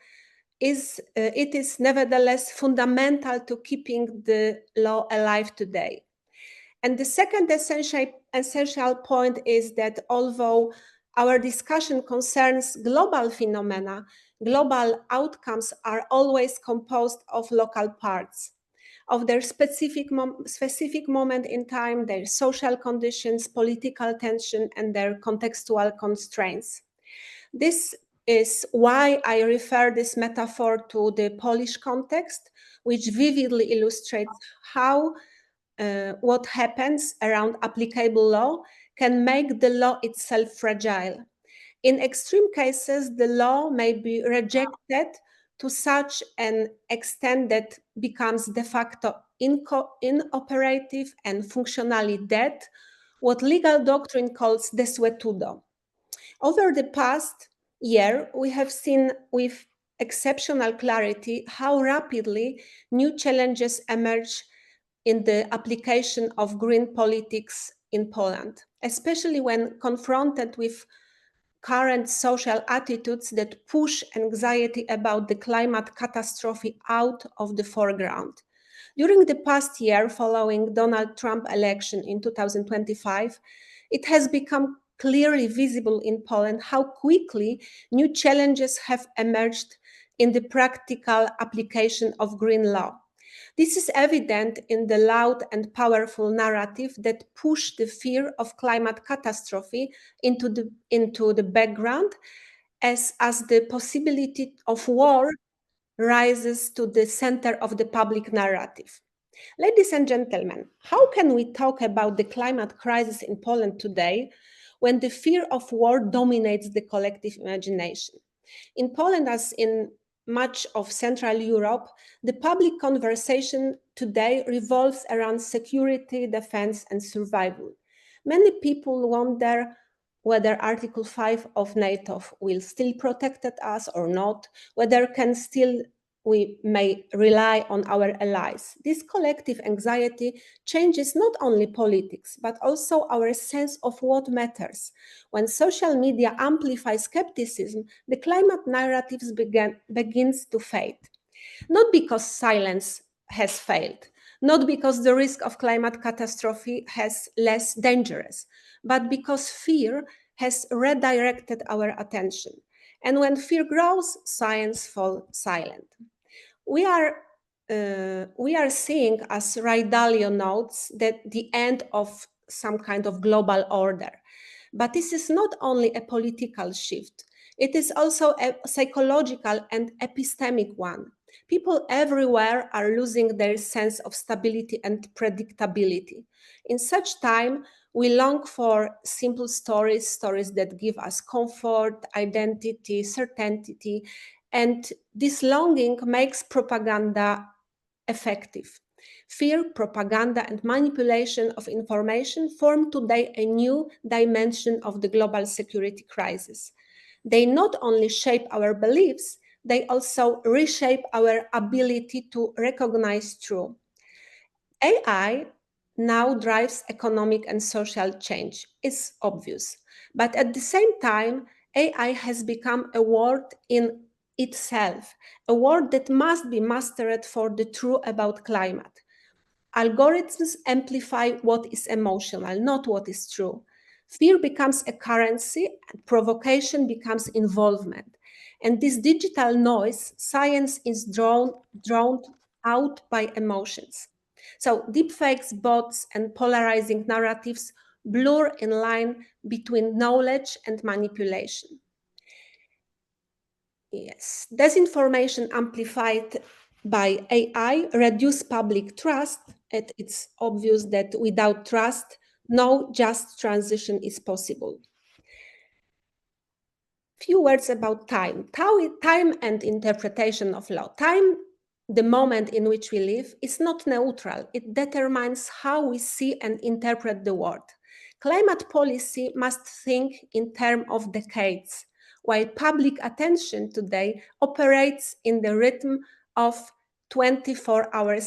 it is nevertheless fundamental to keeping the law alive today. And the second essential point is that although our discussion concerns global phenomena, global outcomes are always composed of local parts, of their specific moment in time, their social conditions, political tension, and their contextual constraints. This is why I refer this metaphor to the Polish context, which vividly illustrates how what happens around applicable law can make the law itself fragile. In extreme cases, the law may be rejected to such an extent that becomes de facto inoperative and functionally dead, what legal doctrine calls desuetudo. Over the past year, we have seen with exceptional clarity how rapidly new challenges emerge in the application of green politics in Poland, especially when confronted with current social attitudes that push anxiety about the climate catastrophe out of the foreground. During the past year following Donald Trump election in 2025, it has become clearly visible in Poland how quickly new challenges have emerged in the practical application of green law. This is evident in the loud and powerful narrative that pushed the fear of climate catastrophe into the background as the possibility of war rises to the center of the public narrative. Ladies and gentlemen, how can we talk about the climate crisis in Poland today when the fear of war dominates the collective imagination? In Poland, as in much of Central Europe, the public conversation today revolves around security, defense, and survival. Many people wonder whether Article 5 of NATO will still protect us or not, whether we may rely on our allies. This collective anxiety changes not only politics, but also our sense of what matters. When social media amplify skepticism, the climate narratives begins to fade. Not because silence has failed, not because the risk of climate catastrophe has less dangerous, but because fear has redirected our attention. And when fear grows, science falls silent. We are seeing, as Ray Dalio notes, that the end of some kind of global order. But this is not only a political shift, it is also a psychological and epistemic one. People everywhere are losing their sense of stability and predictability. In such time, we long for simple stories that give us comfort, identity, certainty, and this longing makes propaganda effective. Fear, propaganda, and manipulation of information form today a new dimension of the global security crisis. They not only shape our beliefs, they also reshape our ability to recognize truth. AI now drives economic and social change. It's obvious. But at the same time, AI has become a word in itself, a word that must be mastered for the truth about climate. Algorithms amplify what is emotional, not what is true. Fear becomes a currency, and provocation becomes involvement. And this digital noise, science is drowned out by emotions. So deepfakes, bots, and polarizing narratives blur in line between knowledge and manipulation. Yes, disinformation amplified by AI reduce public trust, and it's obvious that without trust, no just transition is possible. Few words about time. Time and interpretation of law. Time, the moment in which we live, is not neutral. It determines how we see and interpret the world. Climate policy must think in terms of decades, while public attention today operates in the rhythm of 24-hour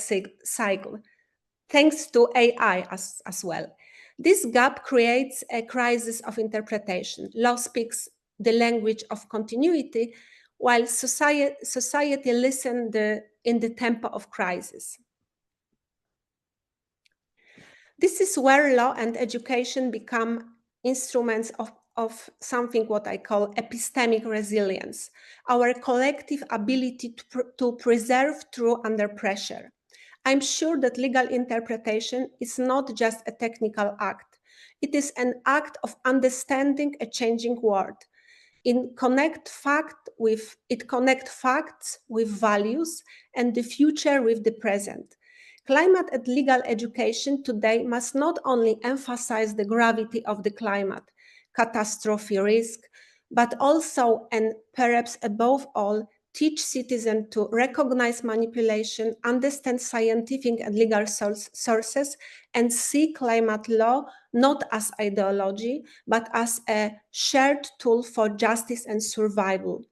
cycle, thanks to AI as well. This gap creates a crisis of interpretation. Law speaks the language of continuity, while society listens in the tempo of crisis. This is where law and education become instruments of something what I call epistemic resilience, our collective ability to preserve truth under pressure. I'm sure that legal interpretation is not just a technical act. It is an act of understanding a changing world. It connects facts with values and the future with the present. Climate and legal education today must not only emphasize the gravity of the climate, catastrophe risk, but also, and perhaps above all, teach citizens to recognize manipulation, understand scientific and legal sources, and see climate law not as ideology, but as a shared tool for justice and survival.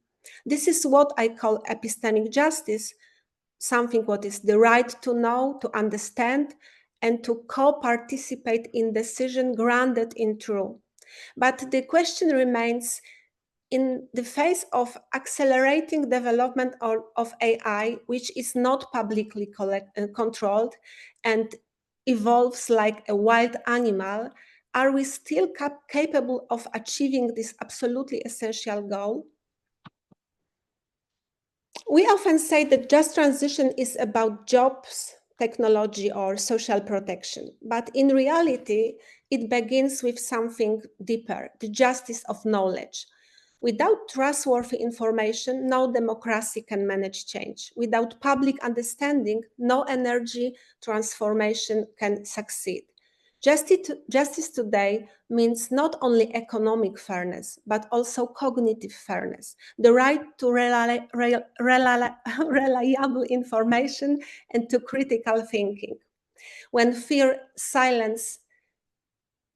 This is what I call epistemic justice, something what is the right to know, to understand, and to co-participate in decision grounded in truth. But the question remains, in the face of accelerating development of AI, which is not publicly controlled and evolves like a wild animal, are we still capable of achieving this absolutely essential goal? We often say that just transition is about jobs, technology, or social protection. But in reality, it begins with something deeper, the justice of knowledge. Without trustworthy information, no democracy can manage change. Without public understanding, no energy transformation can succeed. Justice today means not only economic fairness, but also cognitive fairness, the right to reliable information and to critical thinking. When fear silences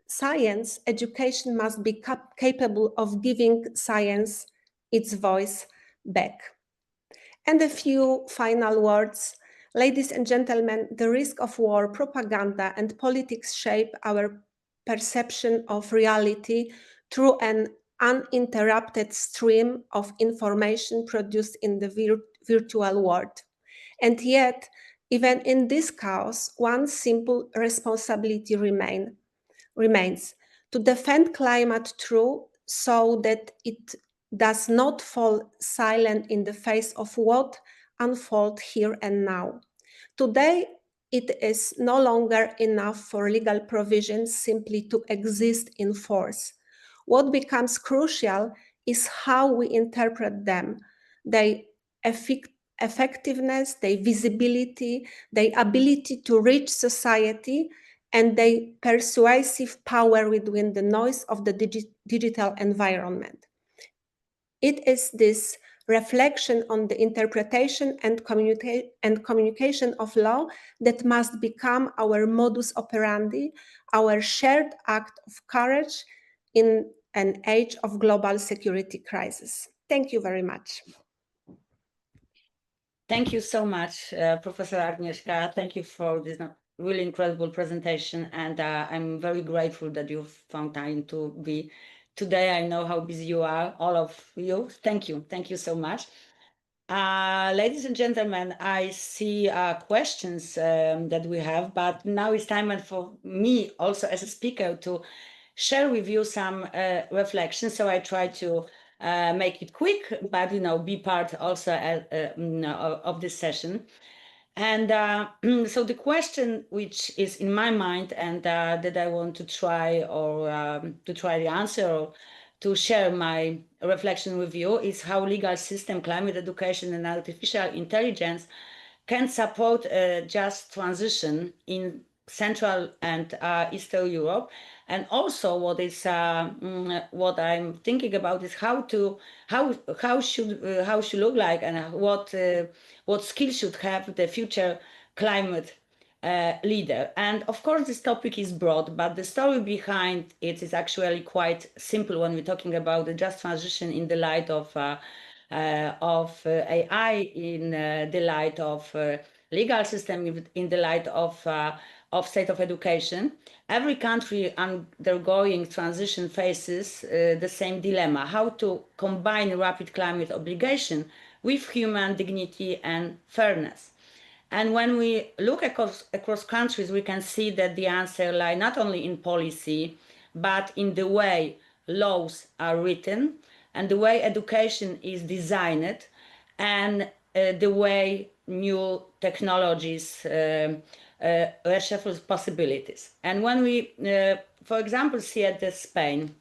science, education must be capable of giving science its voice back. And a few final words. Ladies and gentlemen, the risk of war, propaganda, and politics shape our perception of reality through an uninterrupted stream of information produced in the virtual world. And yet, even in this chaos, one simple responsibility remains to defend climate truth so that it does not fall silent in the face of what unfolds here and now. Today, it is no longer enough for legal provisions simply to exist in force. What becomes crucial is how we interpret them, their effectiveness, their visibility, their ability to reach society, and their persuasive power within the noise of the digital environment. It is this reflection on the interpretation and communication of law that must become our modus operandi, our shared act of courage in an age of global security crisis. Thank you very much. Thank you so much, Professor Agnieszka. Thank you for this really incredible presentation. And I'm very grateful that you found time to be today. I know how busy you are, all of you. Thank you. Thank you so much. Ladies and gentlemen, I see questions that we have, but now it's time for me also as a speaker to share with you some reflections. So I try to make it quick, but be part also of this session. And so the question which is in my mind and that I want to try the answer or to share my reflection with you is how legal system, climate education, and artificial intelligence can support a just transition in Central and Eastern Europe. And also what I'm thinking about is how should look like and what skills should have the future climate leader. And of course, this topic is broad, but the story behind it is actually quite simple when we're talking about the just transition in the light of AI, in the light of legal system, in the light of state of education. Every country undergoing transition faces the same dilemma: how to combine rapid climate obligation with human dignity and fairness. And when we look across countries, we can see that the answer lies not only in policy, but in the way laws are written and the way education is designed and the way new technologies reshuffle possibilities. And when we, for example, see at Spain,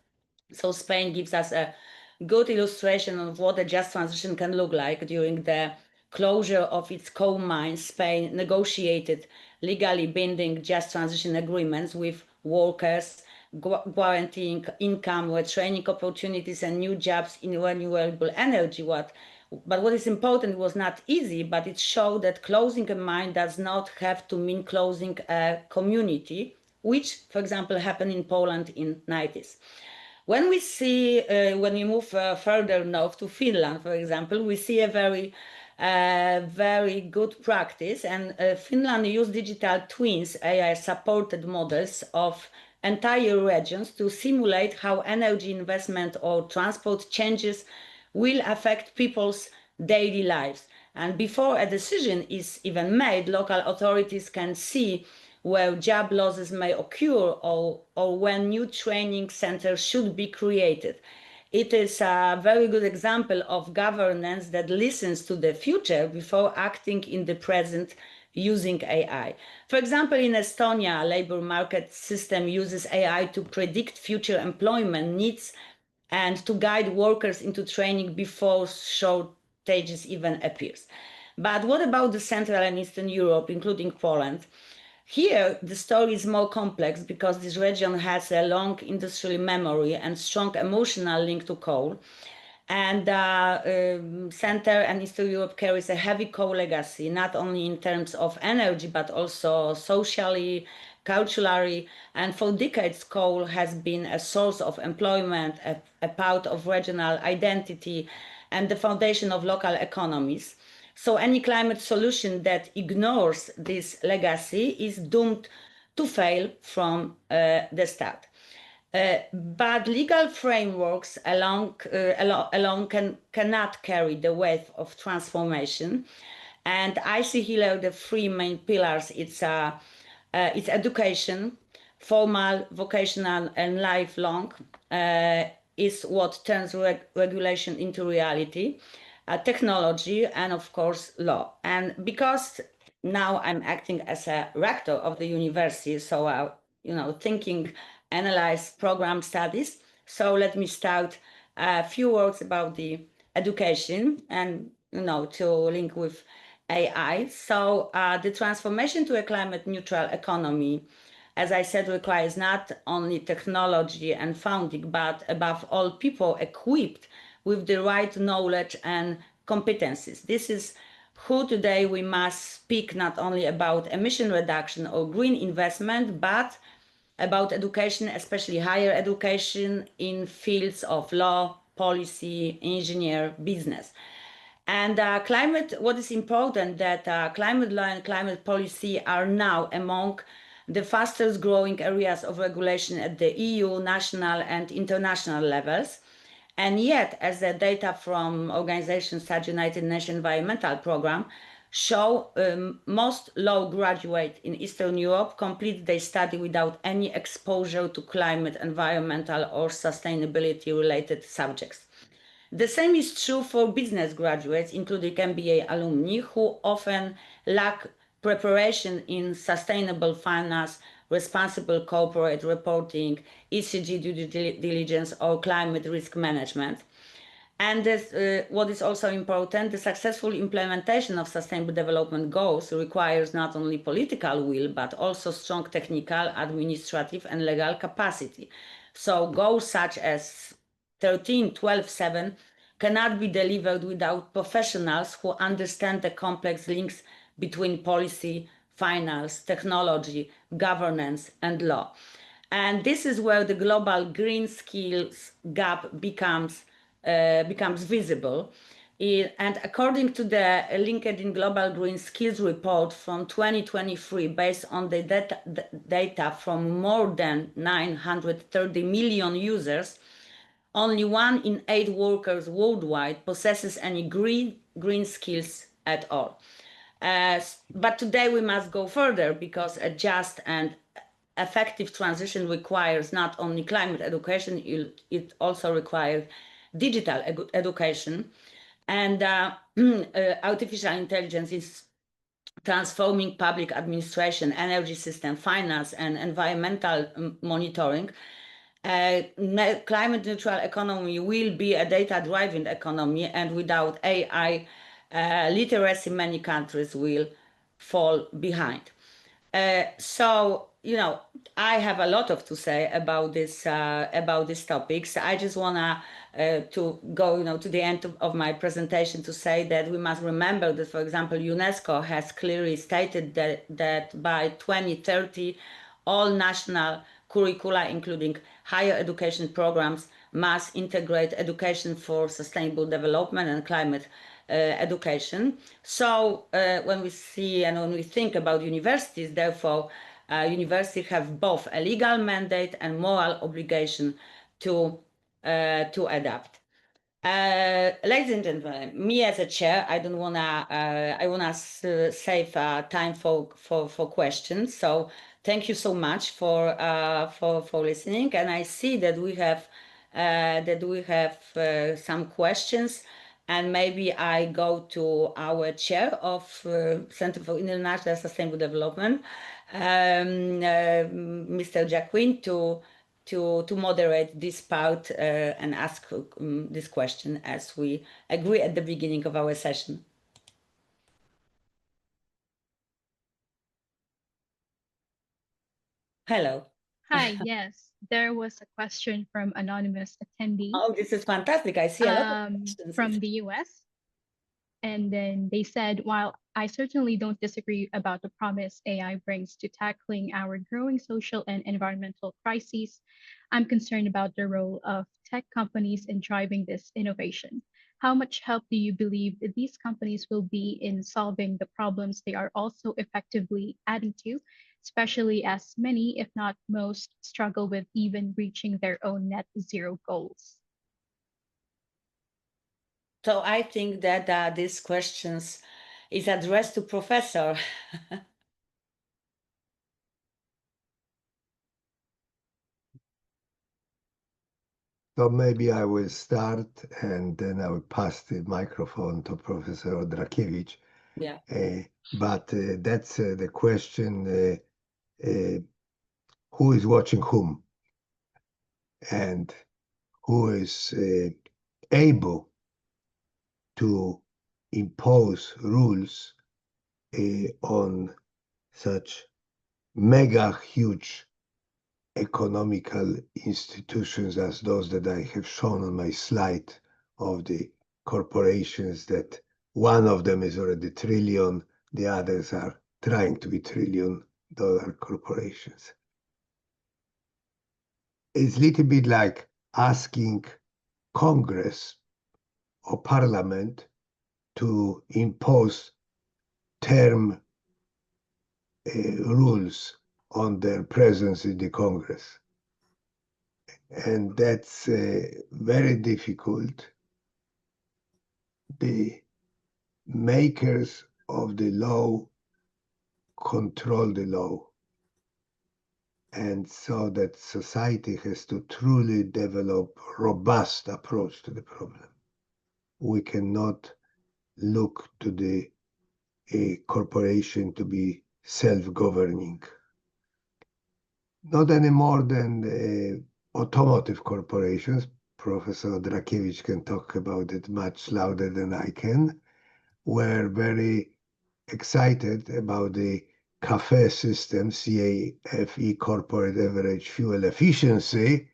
so Spain gives us a good illustration of what a just transition can look like. During the closure of its coal mines, Spain negotiated legally binding just transition agreements with workers, guaranteeing income, training opportunities and new jobs in renewable energy. But what is important, it was not easy, but it showed that closing a mine does not have to mean closing a community, which, for example, happened in Poland in 90s. When we see, when we move further north to Finland, for example, we see a very good practice. And Finland used digital twins, AI-supported models of entire regions to simulate how energy investment or transport changes will affect people's daily lives. And before a decision is even made, local authorities can see where job losses may occur or when new training centers should be created. It is a very good example of governance that listens to the future before acting in the present using AI. For example, in Estonia, a labor market system uses AI to predict future employment needs and to guide workers into training before shortages even appears. But what about the Central and Eastern Europe, including Poland? Here, the story is more complex because this region has a long industrial memory and strong emotional link to coal. And Central and Eastern Europe carries a heavy coal legacy, not only in terms of energy, but also socially, culturally. And for decades, coal has been a source of employment, a part of regional identity, and the foundation of local economies. So any climate solution that ignores this legacy is doomed to fail from the start. But legal frameworks alone cannot carry the weight of transformation. And I see here the three main pillars. It's education, formal, vocational, and lifelong is what turns regulation into reality. Technology, and of course law. And because now I'm acting as a rector of the university, so thinking, analyze program studies. So let me start a few words about the education and to link with AI. So the transformation to a climate neutral economy, as I said, requires not only technology and funding, but above all people equipped with the right knowledge and competencies. This is who today we must speak not only about emission reduction or green investment, but about education, especially higher education in fields of law, policy, engineer, business. And what is important that climate law and climate policy are now among the fastest growing areas of regulation at the EU, national and international levels. And yet, as the data from organizations such as United Nations Environmental Programme show, most law graduates in Eastern Europe complete their study without any exposure to climate, environmental or sustainability related subjects. The same is true for business graduates, including MBA alumni, who often lack preparation in sustainable finance, responsible corporate reporting, ESG due diligence, or climate risk management. And this, what is also important, the successful implementation of sustainable development goals requires not only political will, but also strong technical, administrative, and legal capacity. So goals such as 13, 12, 7 cannot be delivered without professionals who understand the complex links between policy, finance, technology, governance, and law. And this is where the global green skills gap becomes visible. And according to the LinkedIn Global Green Skills Report from 2023, based on the data from more than 930 million users, only 1 in 8 workers worldwide possesses any green skills at all. But today we must go further, because a just and effective transition requires not only climate education, it also requires digital education. And artificial intelligence is transforming public administration, energy system, finance, and environmental monitoring. Climate neutral economy will be a data-driven economy, and without AI literacy, many countries will fall behind. So, you know, I have a lot to say about these topics. I just wanna to go, to the end of my presentation to say that we must remember that, for example, UNESCO has clearly stated that by 2030, all national curricula, including higher education programs, must integrate education for sustainable development and climate education. So when we see and when we think about universities, therefore, universities have both a legal mandate and moral obligation to adapt. Ladies and gentlemen, me as a chair, I don't wanna. I wanna save time for questions. So thank you so much for listening. And I see that we have some questions. And maybe I go to our chair of Center for International Sustainable Development, Mr. Jacquin, to moderate this part and ask this question as we agree at the beginning of our session. Hello. Hi, yes, there was a question from anonymous attendee. Oh, this is fantastic. I see a lot of questions. From the US. And then they said, while I certainly don't disagree about the promise AI brings to tackling our growing social and environmental crises, I'm concerned about the role of tech companies in driving this innovation. How much help do you believe that these companies will be in solving the problems they are also effectively adding to, especially as many, if not most, struggle with even reaching their own net zero goals? So I think that these questions is addressed to Professor. So maybe I will start and then I will pass the microphone to Professor Odrakiewicz. Yeah. But that's the question, who is watching whom? And who is able to impose rules on such mega huge economical institutions as those that I have shown on my slide of the corporations, that one of them is already trillion, the others are trying to be trillion-dollar corporations. It's a little bit like asking Congress or Parliament to impose term rules on their presence in the Congress. And that's very difficult. The makers of the law control the law. And so that society has to truly develop robust approach to the problem. we cannot look to the corporation to be self-governing. Not any more than automotive corporations. Professor Drakiewicz can talk about it much louder than I can. We're very excited about the CAFE system, CAFE, Corporate Average Fuel Efficiency,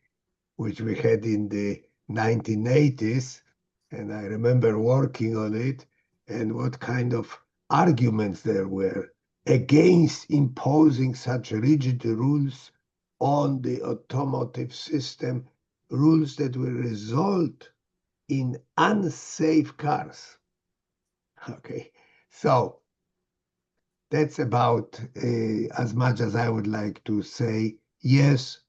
which we had in the 1980s. And I remember working on it and what kind of arguments there were against imposing such rigid rules on the automotive system, rules that will result in unsafe cars. Okay, so that's about as much as I would like to say. Yes,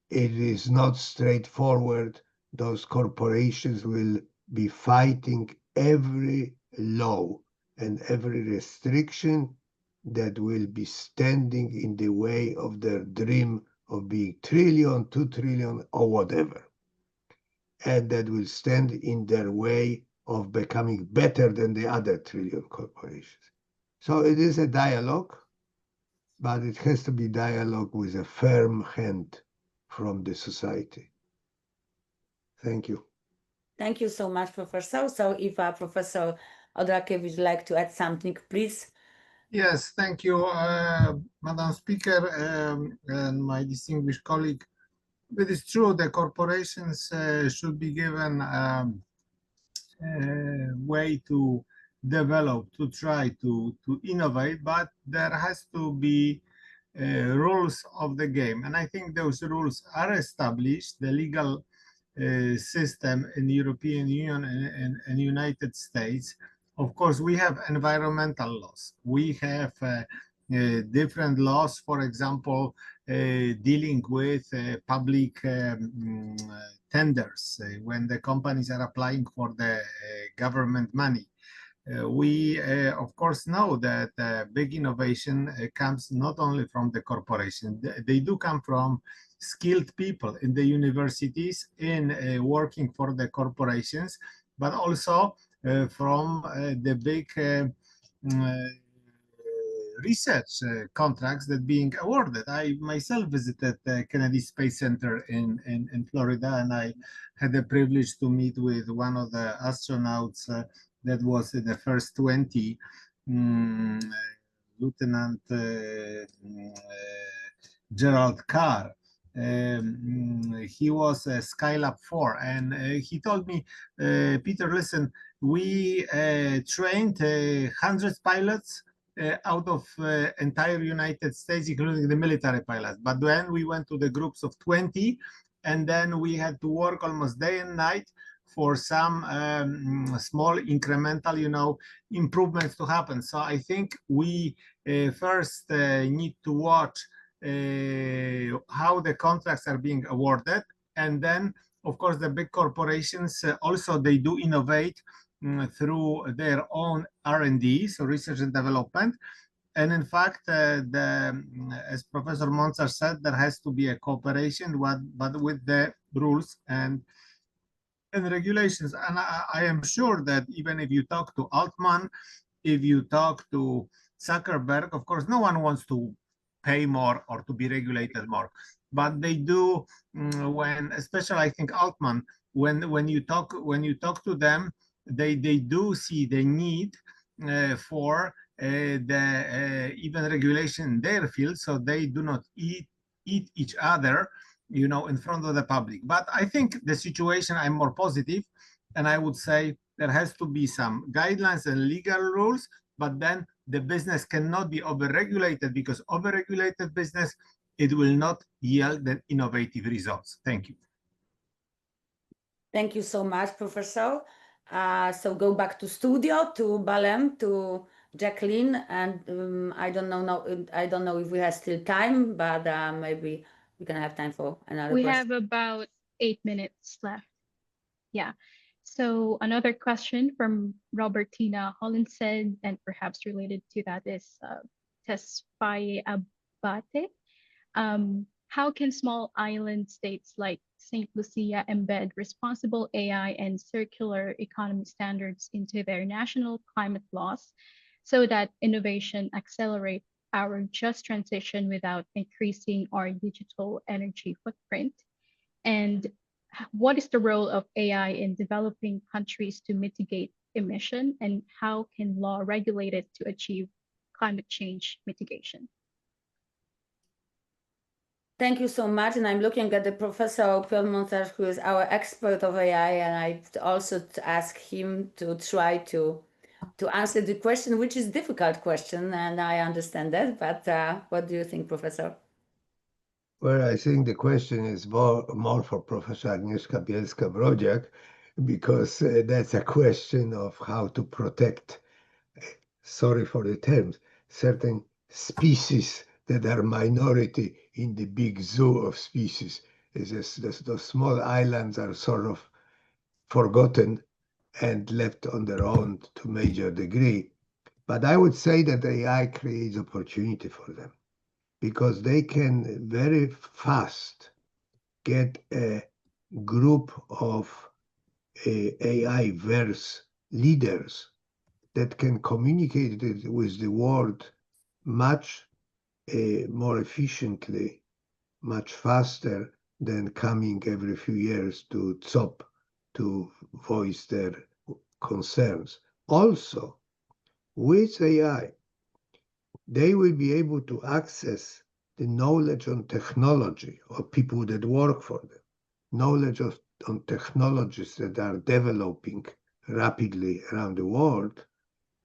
it is not straightforward. Those corporations will be fighting every law and every restriction that will be standing in the way of their dream of being trillion, 2 trillion, or whatever. And that will stand in their way of becoming better than the other trillion corporations. So it is a dialogue, but it has to be dialogue with a firm hand from the society. Thank you. Thank you so much, Professor. So if Professor Odrakiewicz would like to add something, please. Yes, thank you, Madam Speaker, and my distinguished colleague. It is true the corporations should be given way to develop, to try to innovate, but there has to be rules of the game. And I think those rules are established. The legal system in the European Union and United States. Of course, we have environmental laws. We have different laws, for example, dealing with public tenders when the companies are applying for the government money. We, of course, know that big innovation comes not only from the corporation, they do come from skilled people in the universities in working for the corporations, but also from the big research contracts that being awarded. I myself visited the Kennedy Space Center in Florida, and I had the privilege to meet with one of the astronauts that was in the first 20, Lieutenant Gerald Carr. He was a Skylab 4, and he told me, Peter, listen, we trained hundreds pilots out of entire United States, including the military pilots. But then we went to the groups of 20, and then we had to work almost day and night for some small incremental, improvements to happen. So I think we first need to watch how the contracts are being awarded, and then, of course, the big corporations also they do innovate through their own R&D, so research and development. And in fact, as Professor Monzer said, there has to be a cooperation, but with the rules and regulations. And I am sure that even if you talk to Altman, if you talk to Zuckerberg, of course, no one wants to pay more or to be regulated more, but they do when, especially I think Altman, when you talk to them, they do see the need for the even regulation in their field, so they do not eat each other, in front of the public. But I think the situation, I'm more positive, and I would say there has to be some guidelines and legal rules, but then the business cannot be overregulated, because overregulated business, it will not yield the innovative results. Thank you. Thank you so much, Professor. So go back to studio, to Balem, to Jacqueline, and I don't know if we have still time, but maybe we can have time for another We question. have about 8 minutes left. Yeah. So another question from Robertina Hollinson, and perhaps related to that, is Tesfaye Abate. How can small island states like St. Lucia embed responsible AI and circular economy standards into their national climate laws so that innovation accelerate our just transition without increasing our digital energy footprint? And what is the role of AI in developing countries to mitigate emission, and how can law regulate it to achieve climate change mitigation? Thank you so much. And I'm looking at the Professor Piotr Montarz, who is our expert of AI, and I also ask him to try to answer the question, which is a difficult question, and I understand that. But what do you think, Professor? Well, I think the question is more for Professor Agnieszka Bielska-Brodziak, because that's a question of how to protect, sorry for the terms, certain species that are minority in the big zoo of species. Those small islands are sort of forgotten and left on their own to major degree. But I would say that AI creates opportunity for them, because they can very fast get a group of AI-verse leaders that can communicate it with the world much more efficiently, much faster than coming every few years to COP to voice their concerns. Also, with AI, they will be able to access the knowledge on technology of people that work for them, knowledge on technologies that are developing rapidly around the world,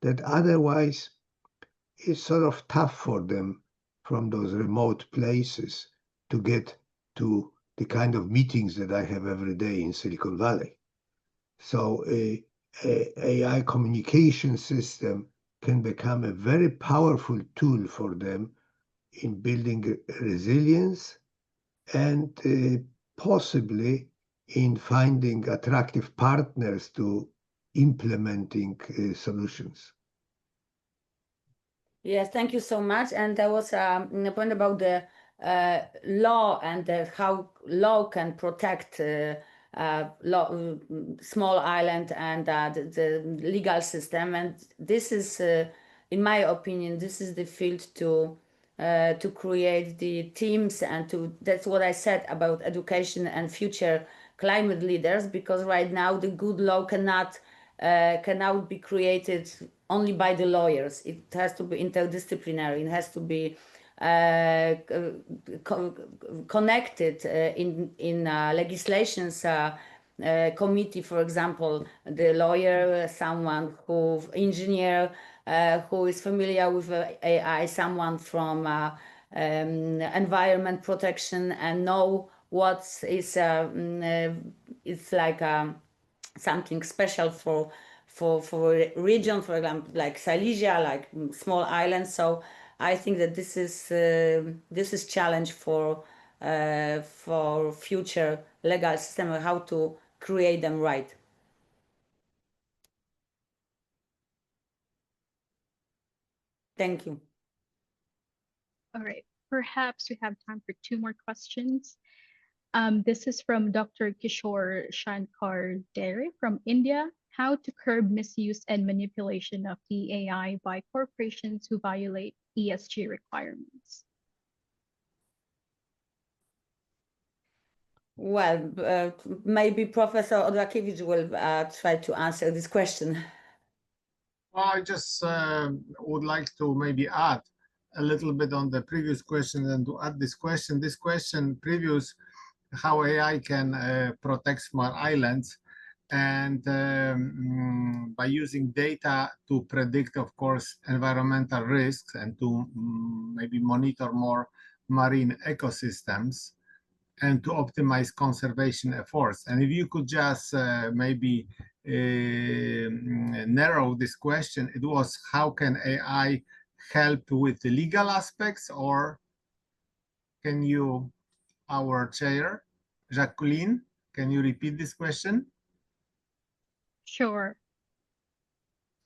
that otherwise is sort of tough for them from those remote places to get to the kind of meetings that I have every day in Silicon Valley. So a AI communication system can become a very powerful tool for them in building resilience and possibly in finding attractive partners to implementing solutions. Yes, thank you so much. And there was a point about the law and how law can protect small island and the legal system. And this is, in my opinion, this is the field to create the teams and that's what I said about education and future climate leaders, because right now the good law cannot be created only by the lawyers. It has to be interdisciplinary. It has to be connected in legislations committee, for example, the lawyer, someone who engineer who is familiar with AI, someone from environment protection and know what is it's like something special for a region, for example, like Silesia, like small islands. So I think that this is challenge for future legal system, how to create them right. Thank you. All right, perhaps we have time for two more questions. This is from Dr. Kishore Shankar Dere from India. How to curb misuse and manipulation of the AI by corporations who violate ESG requirements? Well, maybe Professor Odrakiewicz will try to answer this question. Well, I just would like to maybe add a little bit on the previous question and to add this question. This question previous, how AI can protect small islands, and by using data to predict, of course, environmental risks and to maybe monitor more marine ecosystems and to optimize conservation efforts. And if you could just maybe narrow this question, it was how can AI help with the legal aspects, or can you, our chair, Jacqueline, can you repeat this question? Sure.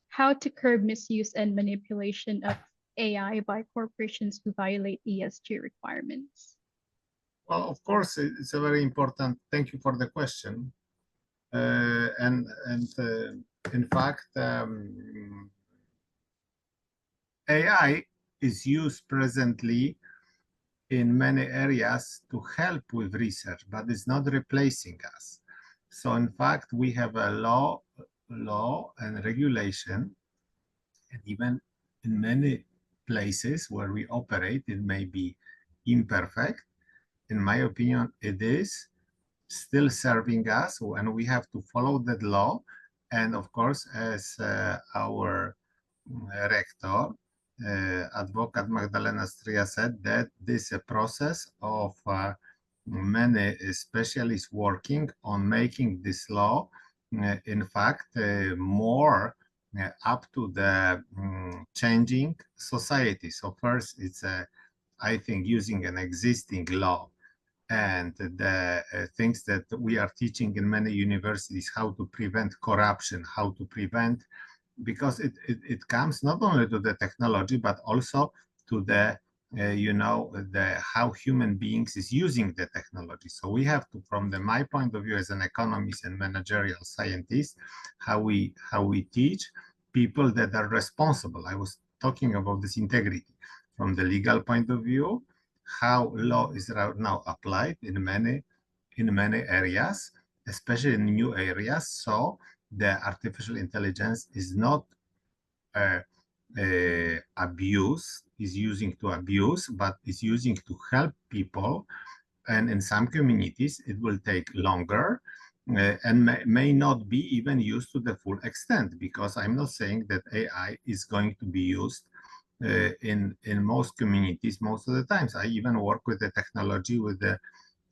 How to curb misuse and manipulation of AI by corporations who violate ESG requirements? Well, of course, it's a very important. Thank you for the question. And in fact, AI is used presently in many areas to help with research, but it's not replacing us. So in fact, we have a law and regulation, and even in many places where we operate, it may be imperfect. In my opinion, it is still serving us, and we have to follow that law. And of course, as our rector, Advocate Magdalena Stryja said, that this is a process of many specialists working on making this law, in fact, more up to the changing society. So first, it's I think using an existing law and the things that we are teaching in many universities, how to prevent corruption, how to prevent, because it comes not only to the technology, but also to the, how human beings is using the technology. So we have to, from my point of view as an economist and managerial scientist, how we teach people that are responsible. I was talking about this integrity from the legal point of view, how law is now applied in many areas, especially in new areas. So the artificial intelligence is not using to abuse, but is using to help people. And in some communities, it will take longer and may not be even used to the full extent, because I'm not saying that AI is going to be used in most communities most of the times. I even work with the technology with the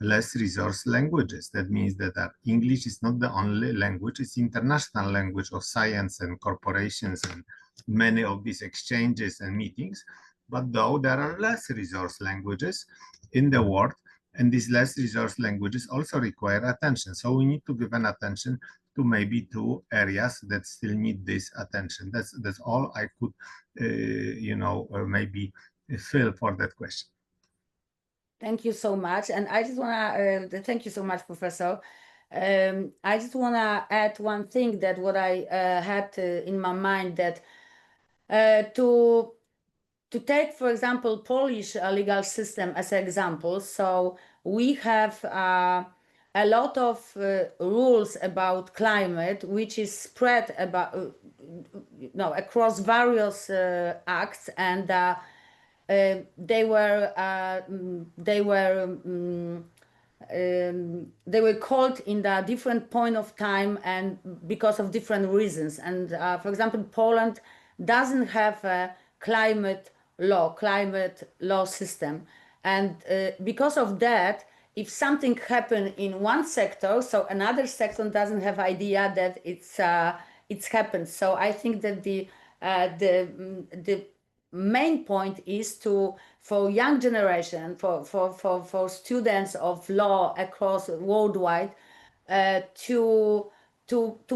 less resource languages. That means that English is not the only language, it's international language of science and corporations and many of these exchanges and meetings. But though there are less resource languages in the world, and these less resource languages also require attention. So we need to give an attention to maybe two areas that still need this attention. That's all I could, maybe fill for that question. Thank you so much. And I just want to thank you so much, Professor. I just want to add one thing, that what I had in my mind, that to take, for example, Polish legal system as an example. So we have a lot of rules about climate, which is spread about across various acts, and they were called in the different point of time and because of different reasons. And for example, Poland doesn't have a climate law system, and because of that, if something happened in one sector, so another sector doesn't have idea that it's happened. So I think that the main point is for young generation, for students of law across worldwide, to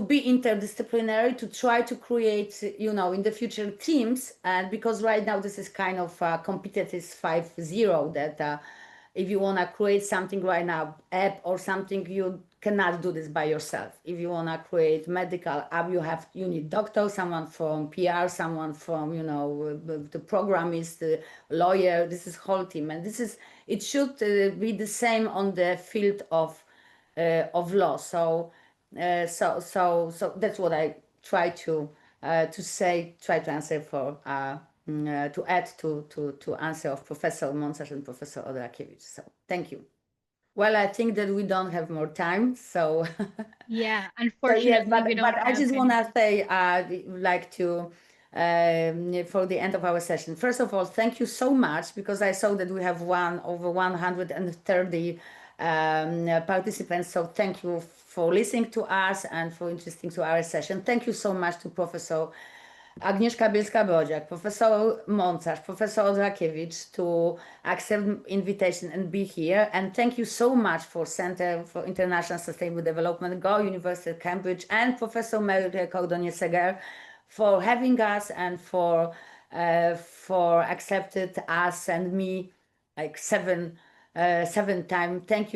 be interdisciplinary, to try to create, in the future teams. And because right now this is kind of competitive 5-0, that if you want to create something right now, app or something, you cannot do this by yourself. If you want to create medical app, you need doctor, someone from PR, someone from, the programmist, the lawyer. This is whole team. And it should be the same on the field of law. So that's what I try to say, try to answer for, to add to answer of Professor Mącarz and Professor Odrakiewicz. So thank you. Well, I think that we don't have more time, so yeah, unfortunately, yes, we don't. But I just want to say, like to for the end of our session. First of all, thank you so much, because I saw that we have over 130 participants. So thank you for listening to us and for interesting to our session. Thank you so much to Professor Agnieszka Bielska-Bodziak, Professor Mącarz, Professor Odrakiewicz to accept invitation and be here. And thank you so much for Center for International Sustainable Development, Go University of Cambridge, and Professor Mary Kordonie-Seger for having us and for accepted us and me like 7 seventh time. Thank you.